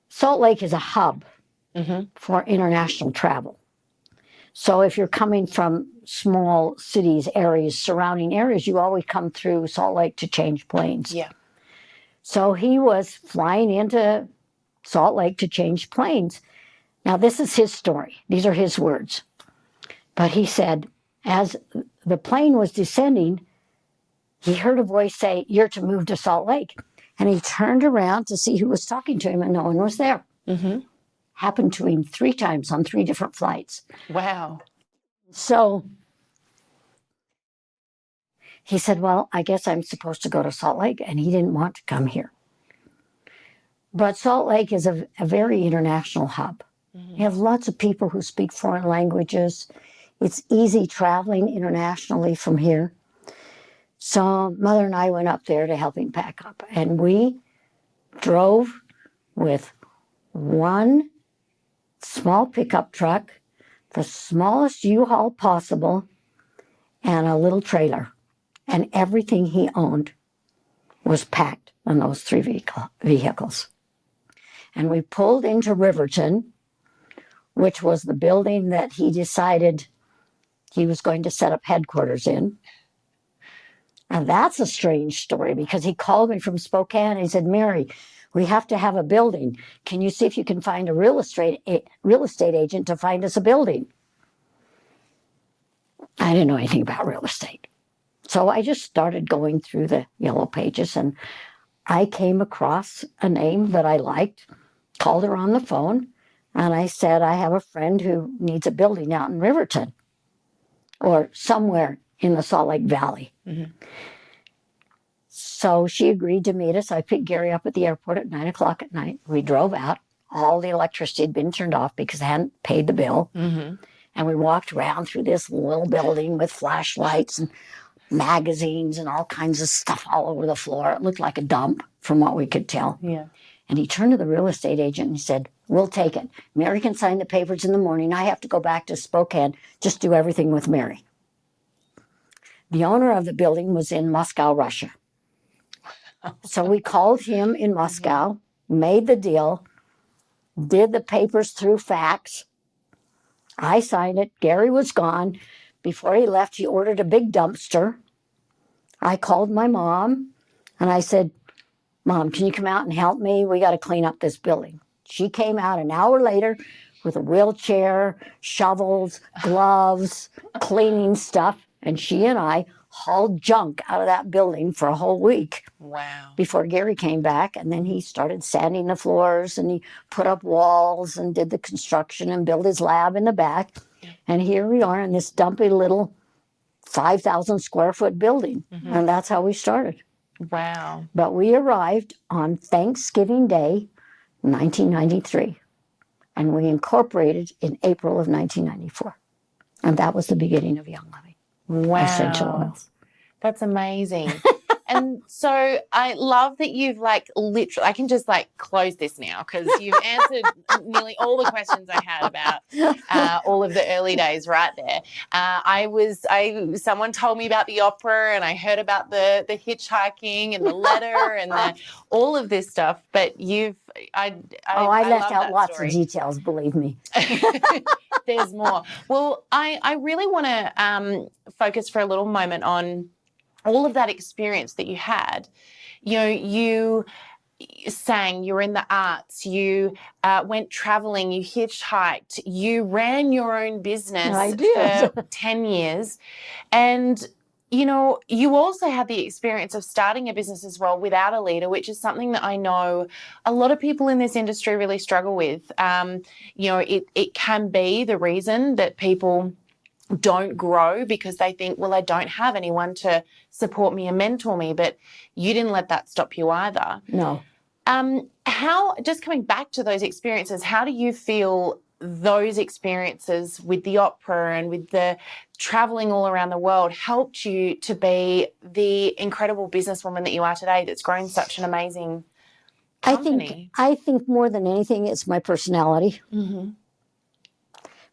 Salt Lake is a hub for international travel. So if you're coming from small cities, areas, surrounding areas, you always come through Salt Lake to change planes. Yeah. So he was flying into Salt Lake to change planes. Now, this is his story. These are his words. But he said, as the plane was descending, he heard a voice say, you're to move to Salt Lake. And he turned around to see who was talking to him, and no one was there. Mm-hmm. Happened to him 3 times on 3 different flights. Wow. So he said, well, I guess I'm supposed to go to Salt Lake, and he didn't want to come here. But Salt Lake is a very international hub. Mm-hmm. You have lots of people who speak foreign languages. It's easy traveling internationally from here. So Mother and I went up there to help him pack up, and we drove with one small pickup truck, the smallest U-Haul possible, and a little trailer. And everything he owned was packed on those 3 vehicles. And we pulled into Riverton, which was the building that he decided he was going to set up headquarters in. And that's a strange story, because he called me from Spokane and he said, Mary, we have to have a building. Can you see if you can find a real estate agent to find us a building? I didn't know anything about real estate. So I just started going through the yellow pages, and I came across a name that I liked, called her on the phone, and I said, I have a friend who needs a building out in Riverton or somewhere in the Salt Lake Valley. Mm-hmm. So she agreed to meet us. I picked Gary up at the airport at 9 o'clock at night. We drove out. All the electricity had been turned off because I hadn't paid the bill. Mm-hmm. And we walked around through this little building with flashlights and magazines and all kinds of stuff all over the floor. It looked like a dump from what we could tell. Yeah. And he turned to the real estate agent and he said, we'll take it. Mary can sign the papers in the morning. I have to go back to Spokane. Just do everything with Mary. The owner of the building was in Moscow, Russia. So we called him in Moscow, made the deal, did the papers through fax. I signed it. Gary was gone. Before he left, he ordered a big dumpster. I called my mom and I said, Mom, can you come out and help me? We got to clean up this building. She came out an hour later with a wheelchair, shovels, gloves, cleaning stuff. And she and I hauled junk out of that building for a whole week. Wow. Before Gary came back, and then he started sanding the floors, and he put up walls and did the construction and built his lab in the back. Yeah. And here we are in this dumpy little 5,000 square foot building. Mm-hmm. And that's how we started. Wow. But we arrived on Thanksgiving Day, 1993. And we incorporated in April of 1994. And that was the beginning of Young Living. Wow. Essential oils. That's amazing. And so I love that you've like literally, I can just like close this now because you've answered nearly all the questions I had about all of the early days right there. Someone told me about the opera and I heard about the hitchhiking and the letter and all of this stuff, but I left love out that lots story. of details, believe me. There's more. Well, I really want to focus for a little moment on all of that experience that you had. You know, you sang, you were in the arts, you went traveling, you hitchhiked, you ran your own business I did. for 10 years. And, you know, you also had the experience of starting a business as well without a leader, which is something that I know a lot of people in this industry really struggle with. You know, it can be the reason that people don't grow because they think, well, I don't have anyone to support me and mentor me, but you didn't let that stop you either. No. Just coming back to those experiences, how do you feel those experiences with the opera and with the traveling all around the world helped you to be the incredible businesswoman that you are today that's grown such an amazing company? I think more than anything, it's my personality. Mm-hmm.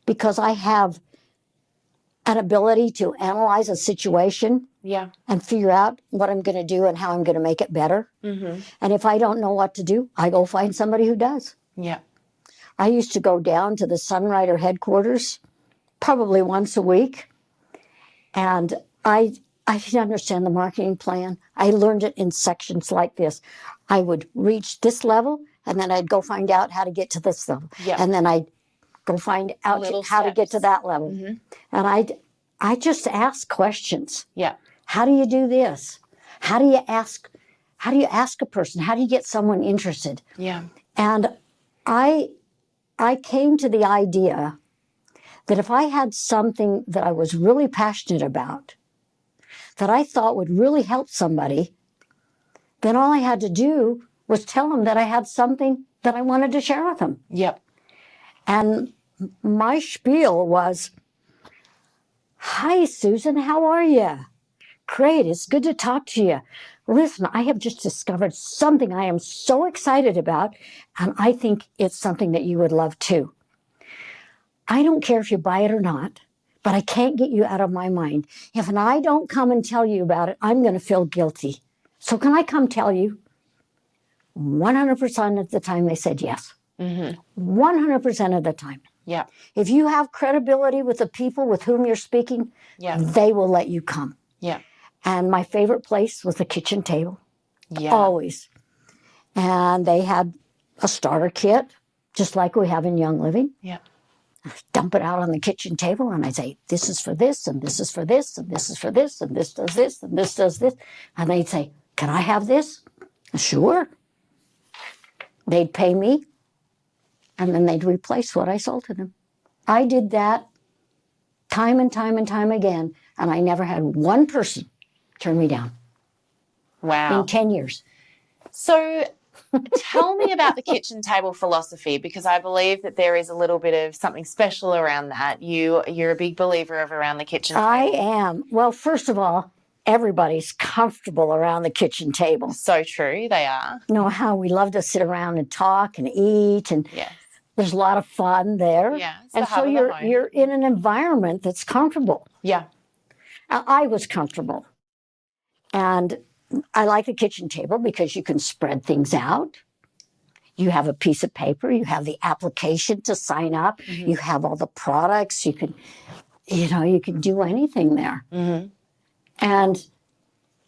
Because I have an ability to analyze a situation and figure out what I'm going to do and how I'm going to make it better. Mm-hmm. And if I don't know what to do, I go find somebody who does. Yeah. I used to go down to the Sunrider headquarters probably once a week. And I didn't understand the marketing plan. I learned it in sections like this. I would reach this level, and then I'd go find out how to get to this level. Yeah. And then I'd go find out how to get to that level. Mm-hmm. And I just ask questions. Yeah. How do you do this? How do you ask a person? How do you get someone interested? Yeah. And I came to the idea that if I had something that I was really passionate about, that I thought would really help somebody, then all I had to do was tell them that I had something that I wanted to share with them. Yep. And my spiel was, "Hi, Susan, how are you? Great, it's good to talk to you. Listen, I have just discovered something I am so excited about, and I think it's something that you would love too. I don't care if you buy it or not, but I can't get you out of my mind. If I don't come and tell you about it, I'm going to feel guilty. So can I come tell you?" 100% of the time they said yes. Mm-hmm. 100% of the time. Yeah. If you have credibility with the people with whom you're speaking, they will let you come. Yeah. And my favorite place was the kitchen table. Yeah. Always. And they had a starter kit, just like we have in Young Living. Yeah. Dump it out on the kitchen table, and I'd say, "This is for this, and this is for this, and this is for this, and this does this, and this does this." And they'd say, "Can I have this?" "Sure." They'd pay me, and then they'd replace what I sold to them. I did that time and time and time again, and I never had one person turn me down. Wow. In 10 years. So tell me about the kitchen table philosophy, because I believe that there is a little bit of something special around that. You're a big believer of around the kitchen table. I am. Well, first of all, everybody's comfortable around the kitchen table. So true, they are. You know how we love to sit around and talk and eat, and there's a lot of fun there. Yeah, and so you're in an environment that's comfortable. Yeah. I was comfortable. And I like the kitchen table because you can spread things out. You have a piece of paper, you have the application to sign up, you have all the products, you can do anything there. Mm-hmm. And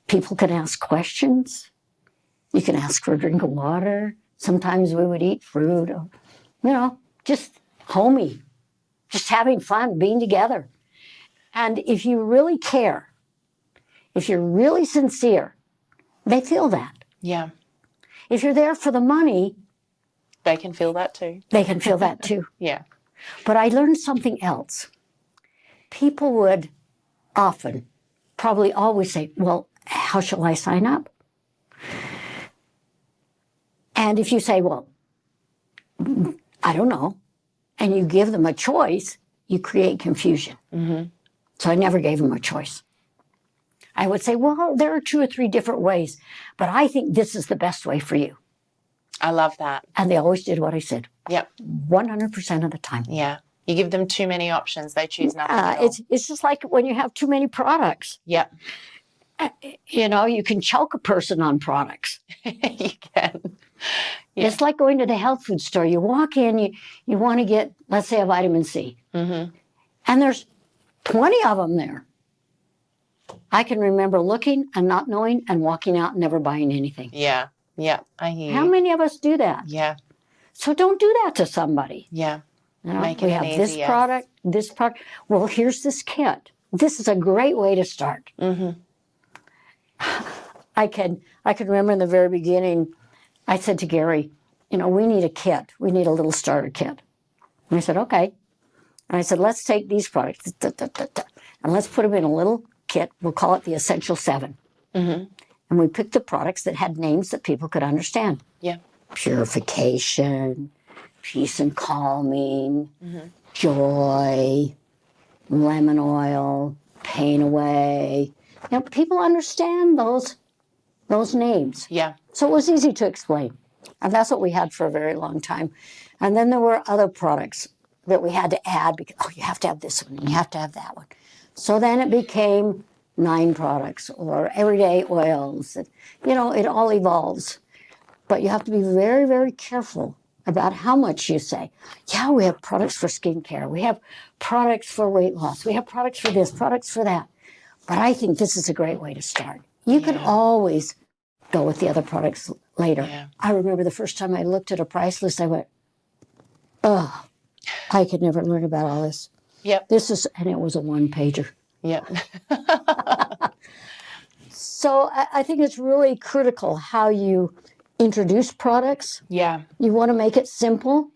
people can ask questions. You can ask for a drink of water. Sometimes we would eat fruit, just homey, just having fun, being together. And if you really care, if you're really sincere, they feel that. Yeah. If you're there for the money, they can feel that too. They can feel that too. Yeah. But I learned something else. People would often, probably always say, "Well, how shall I sign up?" And if you say, "Well, I don't know," and you give them a choice, you create confusion. Mm-hmm. So I never gave them a choice. I would say, well, there are 2 or 3 different ways, but I think this is the best way for you. I love that. And they always did what I said. Yep. 100% of the time. Yeah. You give them too many options, they choose nothing at all. It's just like when you have too many products. Yep. You know, you can choke a person on products. You can. Yeah. It's like going to the health food store. You walk in, you want to get, let's say, a vitamin C. And there's 20 of them there. I can remember looking and not knowing and walking out and never buying anything. Yeah. Yeah. I hear you. How many of us do that? Yeah. So don't do that to somebody. Yeah. You know, Make it we an have easy this yes. product, this product. Well, here's this kit. This is a great way to start. I can remember in the very beginning, I said to Gary, you know, we need a kit. We need a little starter kit. And I said, okay. And I said, let's take these products and let's put them in a little kit. We'll call it the Essential 7. And we picked the products that had names that people could understand. Yeah. Purification, peace and calming, joy, lemon oil, pain away. You know, people understand those names. Yeah. So it was easy to explain. And that's what we had for a very long time. And then there were other products that we had to add because, you have to have this one and you have to have that one. So then it became 9 products or everyday oils. You know, it all evolves. But you have to be very, very careful about how much you say. Yeah, we have products for skincare. We have products for weight loss. We have products for this, products for that. But I think this is a great way to start. You can always go with the other products later. Yeah. I remember the first time I looked at a price list, I went, oh, I could never learn about all this. Yep. And it was a 1-pager. Yep. So I think it's really critical how you introduce products. Yeah. You want to make it simple.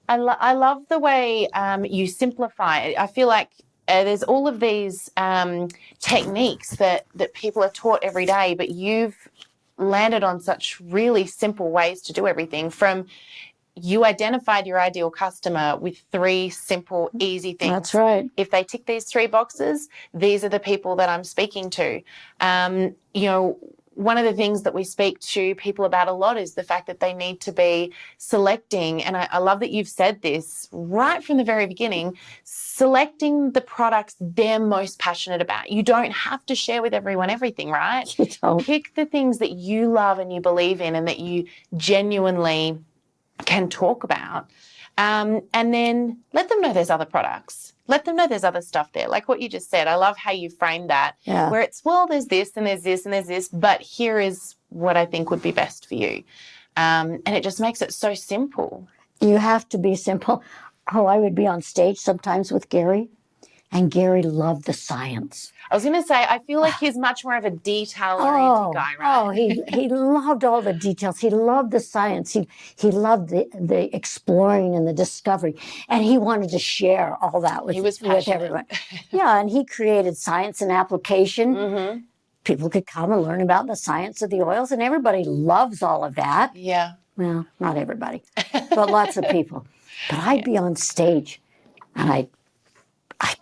I love the way you simplify it. I feel like there's all of these techniques that people are taught every day, but you've landed on such really simple ways to do everything. From you identified your ideal customer with 3 simple, easy things. That's right. If they tick these 3 boxes, these are the people that I'm speaking to. You know, one of the things that we speak to people about a lot is the fact that they need to be selecting, and I love that you've said this right from the very beginning, selecting the products they're most passionate about. You don't have to share with everyone everything, right? You don't. Pick the things that you love and you believe in and that you genuinely can talk about, and then let them know there's other products. Let them know there's other stuff there. Like what you just said, I love how you framed that, where it's, well, there's this and there's this and there's this, but here is what I think would be best for you. And it just makes it so simple. You have to be simple. Oh, I would be on stage sometimes with Gary, and Gary loved the science. I was going to say, I feel like he's much more of a detail-oriented guy, right? Oh, he loved all the details. He loved the science. He loved the exploring and the discovery. And he wanted to share all that with everyone. Yeah, and he created science and application. People could come and learn about the science of the oils, and everybody loves all of that. Yeah. Well, not everybody, but lots of people. But I'd be on stage, and I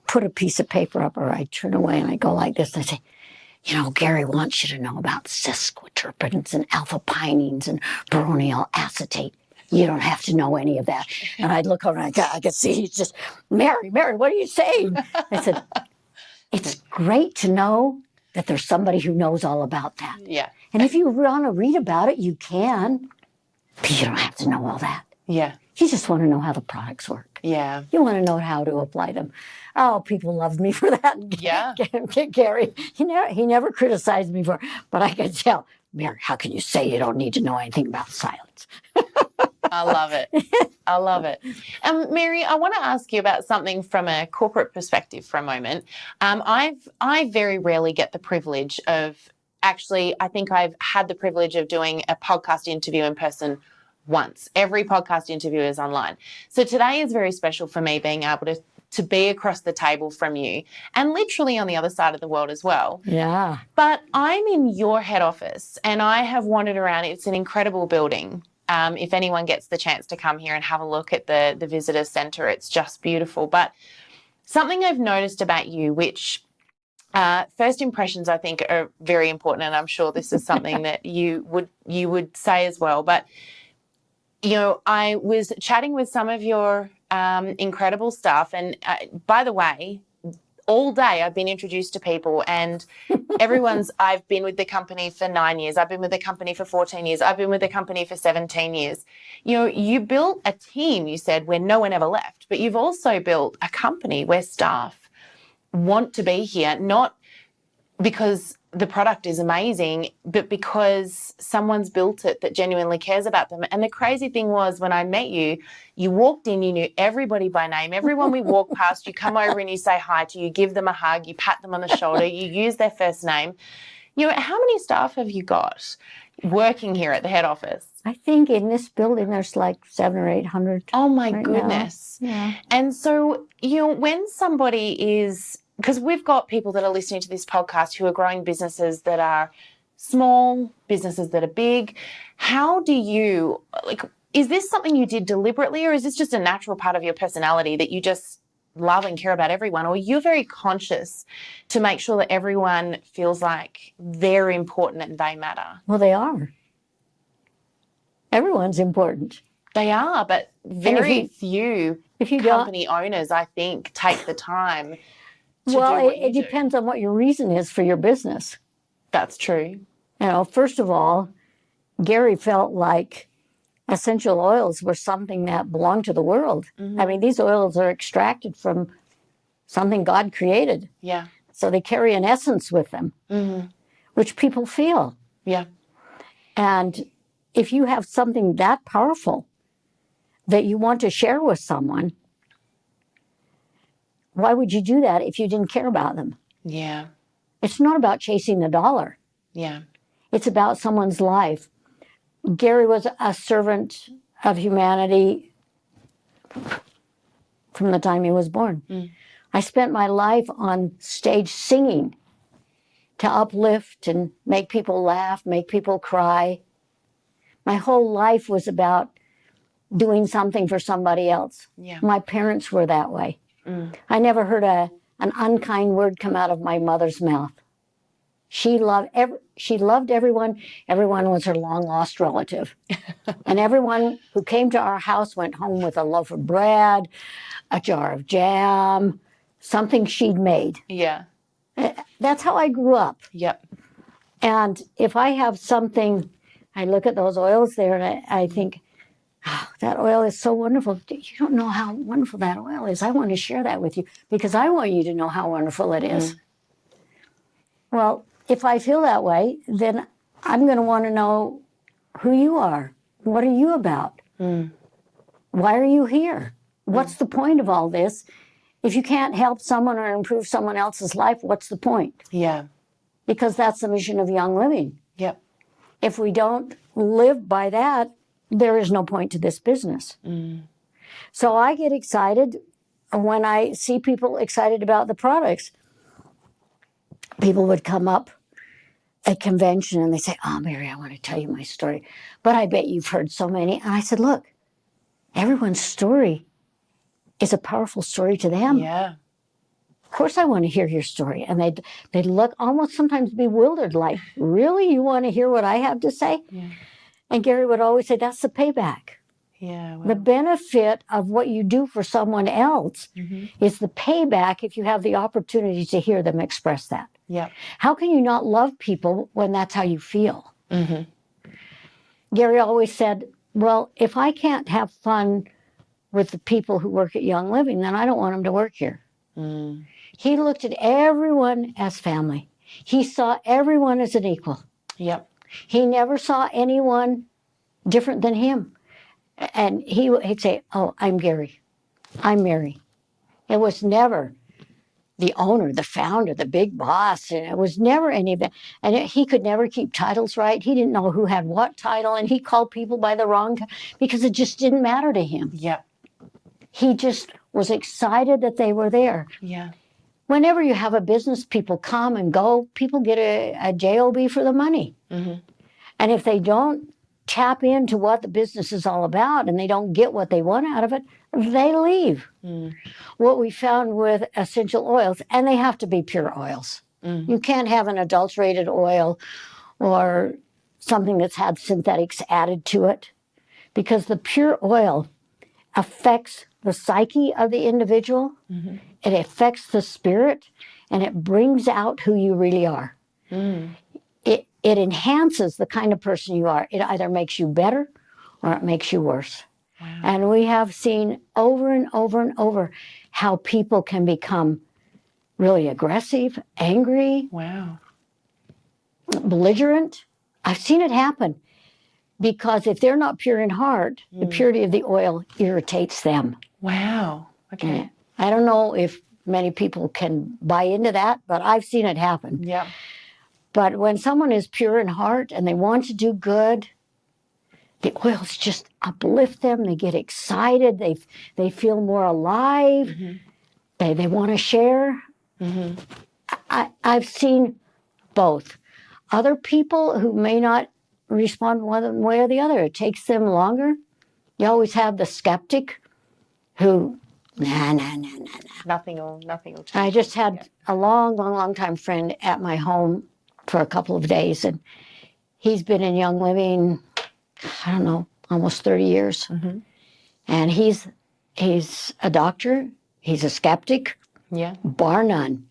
put a piece of paper up, or I turn away and I go like this and I say, you know, Gary wants you to know about sesquiterpenes and alpha-pinene and baronyl acetate. You don't have to know any of that. And I'd look over and I could see he's just, Mary, what are you saying? I said, it's great to know that there's somebody who knows all about that. Yeah. And if you want to read about it, you can, but you don't have to know all that. Yeah. You just want to know how the products work. Yeah. You want to know how to apply them. Oh, people love me for that. Yeah. Gary, he never criticized me for it, but I could tell, Mary, how can you say you don't need to know anything about silence? I love it. I love it. Mary, I want to ask you about something from a corporate perspective for a moment. I very rarely get the privilege of I think I've had the privilege of doing a podcast interview in person once. Every podcast interview is online. So today is very special for me, being able to be across the table from you and literally on the other side of the world as well. Yeah. But I'm in your head office and I have wandered around. It's an incredible building. If anyone gets the chance to come here and have a look at the visitor centre, it's just beautiful. But something I've noticed about you, which First impressions, I think, are very important, and I'm sure this is something that you would say as well. But I was chatting with some of your incredible stuff, and by the way, all day I've been introduced to people, and I've been with the company for 9 years. I've been with the company for 14 years. I've been with the company for 17 years. You built a team, you said, where no one ever left, but you've also built a company where staff want to be here, not because the product is amazing, but because someone's built it that genuinely cares about them. And the crazy thing was, when I met you, you walked in, you knew everybody by name. Everyone we walk past, you come over and you say hi to, you give them a hug, you pat them on the shoulder, you use their first name. How many staff have you got working here at the head office? I think in this building there's like 700 or 800. Oh my right goodness. now. Yeah. And so, when somebody is, because we've got people that are listening to this podcast who are growing businesses that are small, businesses that are big. How do you, is this something you did deliberately, or is this just a natural part of your personality that you just love and care about everyone, or you're very conscious to make sure that everyone feels like they're important and they matter? Well, they are. Everyone's important. They are, but very few company owners, I think, take the time to do what you it depends on what your reason is for your business. That's true. First of all, Gary felt like essential oils were something that belonged to the world. Mm-hmm. I mean, these oils are extracted from something God created. Yeah. So they carry an essence with them, which people feel. Yeah. And if you have something that powerful that you want to share with someone, why would you do that if you didn't care about them? Yeah. It's not about chasing the dollar. Yeah. It's about someone's life. Gary was a servant of humanity from the time he was born. I spent my life on stage singing to uplift and make people laugh, make people cry. My whole life was about doing something for somebody else. Yeah. My parents were that way. I never heard an unkind word come out of my mother's mouth. She loved everyone. Everyone was her long-lost relative. And everyone who came to our house went home with a loaf of bread, a jar of jam, something she'd made. Yeah. That's how I grew up. Yep. And if I have something, I look at those oils there and I think, oh, that oil is so wonderful. You don't know how wonderful that oil is. I want to share that with you because I want you to know how wonderful it is. Well, if I feel that way, then I'm going to want to know who you are. What are you about? Why are you here? What's the point of all this? If you can't help someone or improve someone else's life, what's the point? Yeah. Because that's the mission of Young Living. Yep. If we don't live by that, there is no point to this business. So I get excited when I see people excited about the products. People would come up at convention and they say, oh, Mary, I want to tell you my story, but I bet you've heard so many. And I said, look, everyone's story is a powerful story to them. Yeah. Of course I want to hear your story. And they'd look almost sometimes bewildered, like, really? You want to hear what I have to say? Yeah. And Gary would always say, that's the payback. Yeah. The benefit of what you do for someone else is the payback if you have the opportunity to hear them express that. Yeah. How can you not love people when that's how you feel? Gary always said, well, if I can't have fun with the people who work at Young Living, then I don't want them to work here. He looked at everyone as family. He saw everyone as an equal. Yep. He never saw anyone different than him. And he'd say, oh, I'm Gary. I'm Mary. It was never the owner, the founder, the big boss. And it was never any of that. And he could never keep titles right. He didn't know who had what title. And he called people by the wrong title because it just didn't matter to him. Yep. He just was excited that they were there. Yeah. Whenever you have a business, people come and go. People get a job for the money. And if they don't tap into what the business is all about and they don't get what they want out of it, they leave. What we found with essential oils, and they have to be pure oils. You can't have an adulterated oil or something that's had synthetics added to it, because the pure oil affects the psyche of the individual, it affects the spirit, and it brings out who you really are. It enhances the kind of person you are. It either makes you better or it makes you worse. Wow. And we have seen over and over and over how people can become really aggressive, angry, Wow. belligerent. I've seen it happen because if they're not pure in heart, the purity of the oil irritates them. Wow. Okay. Yeah. I don't know if many people can buy into that, but I've seen it happen. Yeah. But when someone is pure in heart and they want to do good, the oils just uplift them. They get excited. They feel more alive. They want to share. I've seen both. Other people who may not respond one way or the other, it takes them longer. You always have the skeptic who, nah. Nothing will change. I just had a long time friend at my home for a couple of days, and he's been in Young Living, I don't know, almost 30 years. And he's a doctor. He's a skeptic, Yeah. bar none.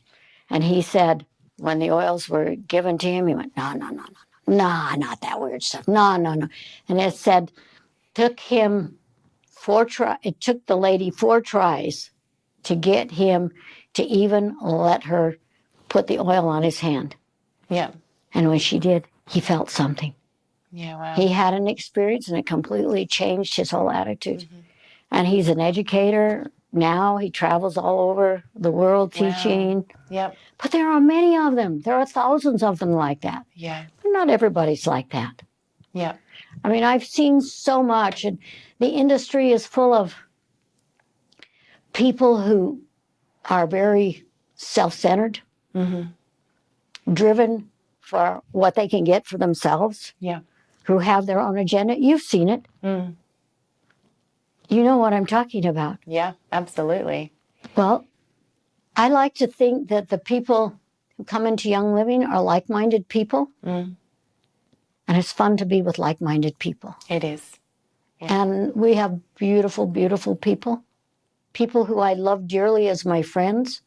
And he said when the oils were given to him, he went, no, not that weird stuff. No. And it said, it took the lady 4 tries to get him to even let her put the oil on his hand. Yeah. And when she did, he felt something. Yeah. Wow. He had an experience and it completely changed his whole attitude. And he's an educator now. He travels all over the world teaching. Yep. But there are many of them. There are thousands of them like that. Yeah. But not everybody's like that. Yeah. I mean, I've seen so much, and the industry is full of people who are very self-centered, driven for what they can get for themselves, Yeah. who have their own agenda. You've seen it. You know what I'm talking about. Yeah, absolutely. Well, I like to think that the people who come into Young Living are like-minded people. And it's fun to be with like-minded people. It is. And we have beautiful, beautiful people. People who I love dearly as my friends.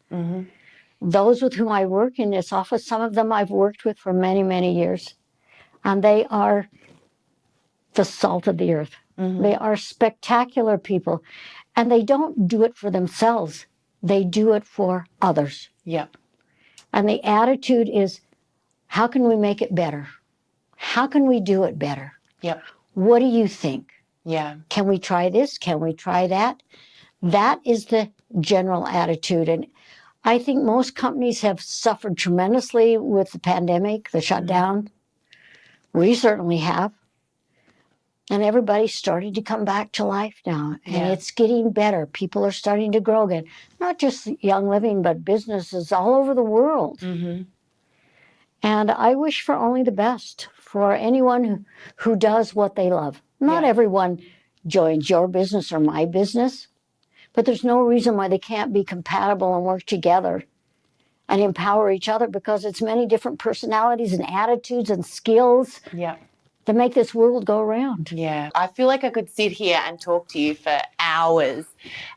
Those with whom I work in this office, some of them I've worked with for many, many years. And they are the salt of the earth. They are spectacular people. And they don't do it for themselves. They do it for others. Yeah. And the attitude is, how can we make it better? How can we do it better? Yep. What do you think? Yeah. Can we try this? Can we try that? That is the general attitude. And I think most companies have suffered tremendously with the pandemic, the shutdown. We certainly have. And everybody's starting to come back to life now. And it's getting better. People are starting to grow again. Not just Young Living, but businesses all over the world. And I wish for only the best for anyone who does what they love. Not everyone joins your business or my business, but there's no reason why they can't be compatible and work together and empower each other, because it's many different personalities and attitudes and skills that make this world go around. Yeah. I feel like I could sit here and talk to you for hours,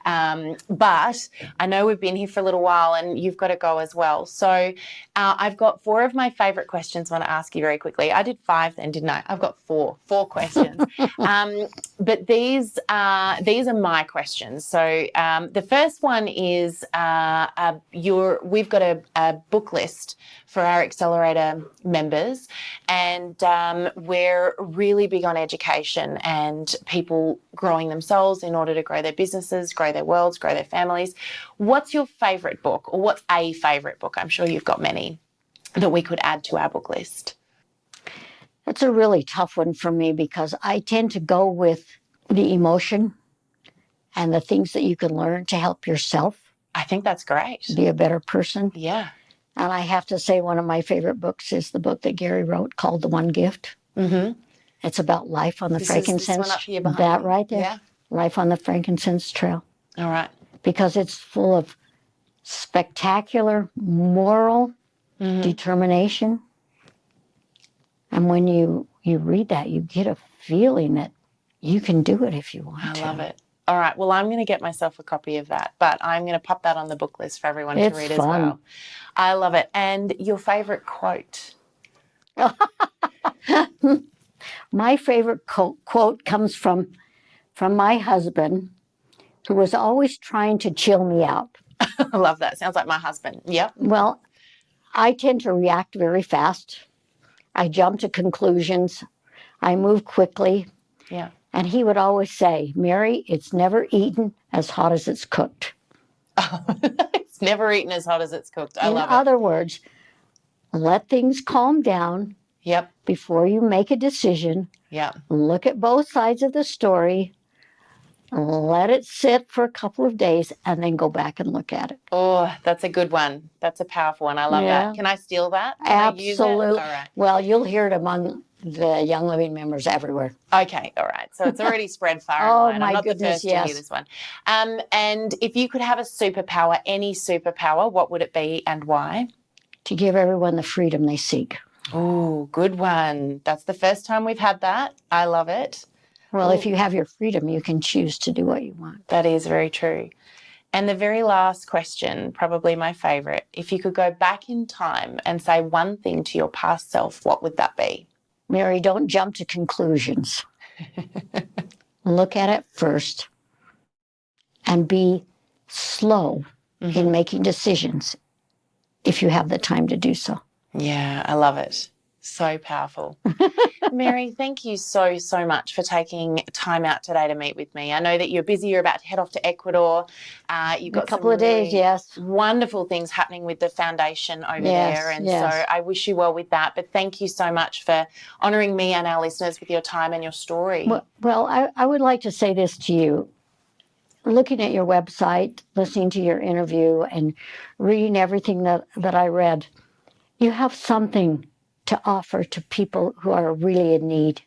but I know we've been here for a little while and you've got to go as well. So I've got 4 of my favourite questions I want to ask you very quickly. I did 5 then, didn't I? I've got 4 questions. But these are my questions. So the first one is we've got a book list for our accelerator members, and we're really big on education and people growing themselves in order to grow their businesses, grow their worlds, grow their families. What's your favourite book, or what's a favourite book? I'm sure you've got many that we could add to our book list. That's a really tough one for me, because I tend to go with the emotion and the things that you can learn to help yourself I think that's great. be a better person. Yeah. And I have to say, one of my favorite books is the book that Gary wrote called The One Gift. It's about life on the frankincense. This one up here behind that me. right there. Yeah. Life on the frankincense trail. All right. Because it's full of spectacular moral determination. And when you read that, you get a feeling that you can do it if you want to. I love it. All right. Well, I'm going to get myself a copy of that, but I'm going to pop that on the book list for everyone to read as well. I love it. And your favorite quote? My favorite quote comes from my husband, who was always trying to chill me out. I love that. Sounds like my husband. Yep. Well, I tend to react very fast. I jump to conclusions. I move quickly. Yeah. And he would always say, Mary, it's never eaten as hot as it's cooked. It's never eaten as hot as it's cooked. I love it. In other words, let things calm down. Yep. Before you make a decision. Yep. Look at both sides of the story. Let it sit for a couple of days and then go back and look at it. Oh, that's a good one. That's a powerful one. I love that. Can I steal that? Can Absolutely. I use it? All right. Well, you'll hear it among the Young Living members everywhere. Okay. All right. So it's already spread far and wide. My I'm not goodness, the first to hear this one. And if you could have a superpower, any superpower, what would it be and why? To give everyone the freedom they seek. Oh, good one. That's the first time we've had that. I love it. Well, if you have your freedom, you can choose to do what you want. That is very true. And the very last question, probably my favorite. If you could go back in time and say one thing to your past self, what would that be? Mary, don't jump to conclusions. Look at it first and be slow in making decisions if you have the time to do so. Yeah, I love it. So powerful. Mary, thank you so, so much for taking time out today to meet with me. I know that you're busy. You're about to head off to Ecuador. You've got a couple of days, yes. Wonderful things happening with the foundation over there. And so I wish you well with that. But thank you so much for honouring me and our listeners with your time and your story. Well, I would like to say this to you. Looking at your website, listening to your interview, and reading everything that I read, you have something to offer to people who are really in need.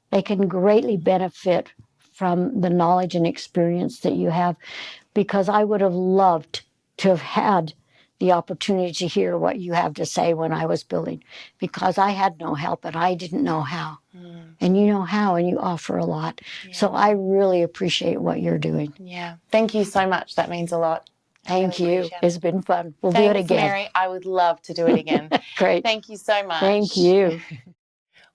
They can greatly benefit from the knowledge and experience that you have, because I would have loved to have had the opportunity to hear what you have to say when I was building, because I had no help and I didn't know how. And you know how, and you offer a lot. So I really appreciate what you're doing. Yeah. Thank you so much. That means a lot. Thank you. It's been fun. We'll do it again. Mary. I would love to do it again. Great. Thank you so much. Thank you.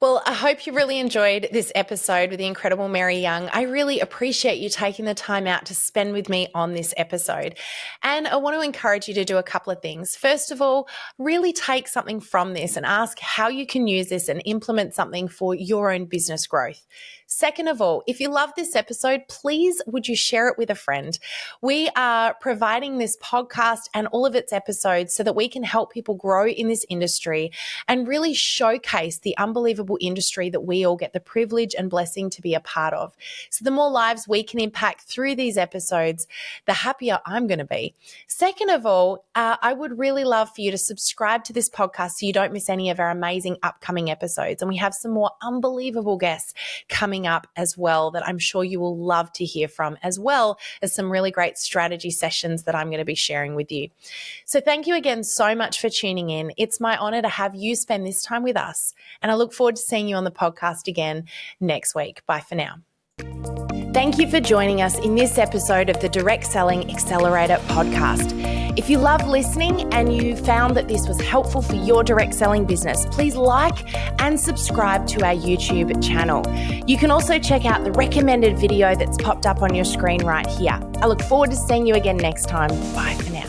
Well, I hope you really enjoyed this episode with the incredible Mary Young. I really appreciate you taking the time out to spend with me on this episode. And I want to encourage you to do a couple of things. First of all, really take something from this and ask how you can use this and implement something for your own business growth. Second of all, if you love this episode, please would you share it with a friend? We are providing this podcast and all of its episodes so that we can help people grow in this industry and really showcase the unbelievable industry that we all get the privilege and blessing to be a part of. So the more lives we can impact through these episodes, the happier I'm going to be. Second of all, I would really love for you to subscribe to this podcast so you don't miss any of our amazing upcoming episodes. And we have some more unbelievable guests coming up as well that I'm sure you will love to hear from, as well as some really great strategy sessions that I'm going to be sharing with you. So thank you again so much for tuning in. It's my honor to have you spend this time with us, and I look forward to seeing you on the podcast again next week. Bye for now. Thank you for joining us in this episode of the Direct Selling Accelerator podcast. If you love listening and you found that this was helpful for your direct selling business, please like and subscribe to our YouTube channel. You can also check out the recommended video that's popped up on your screen right here. I look forward to seeing you again next time. Bye for now.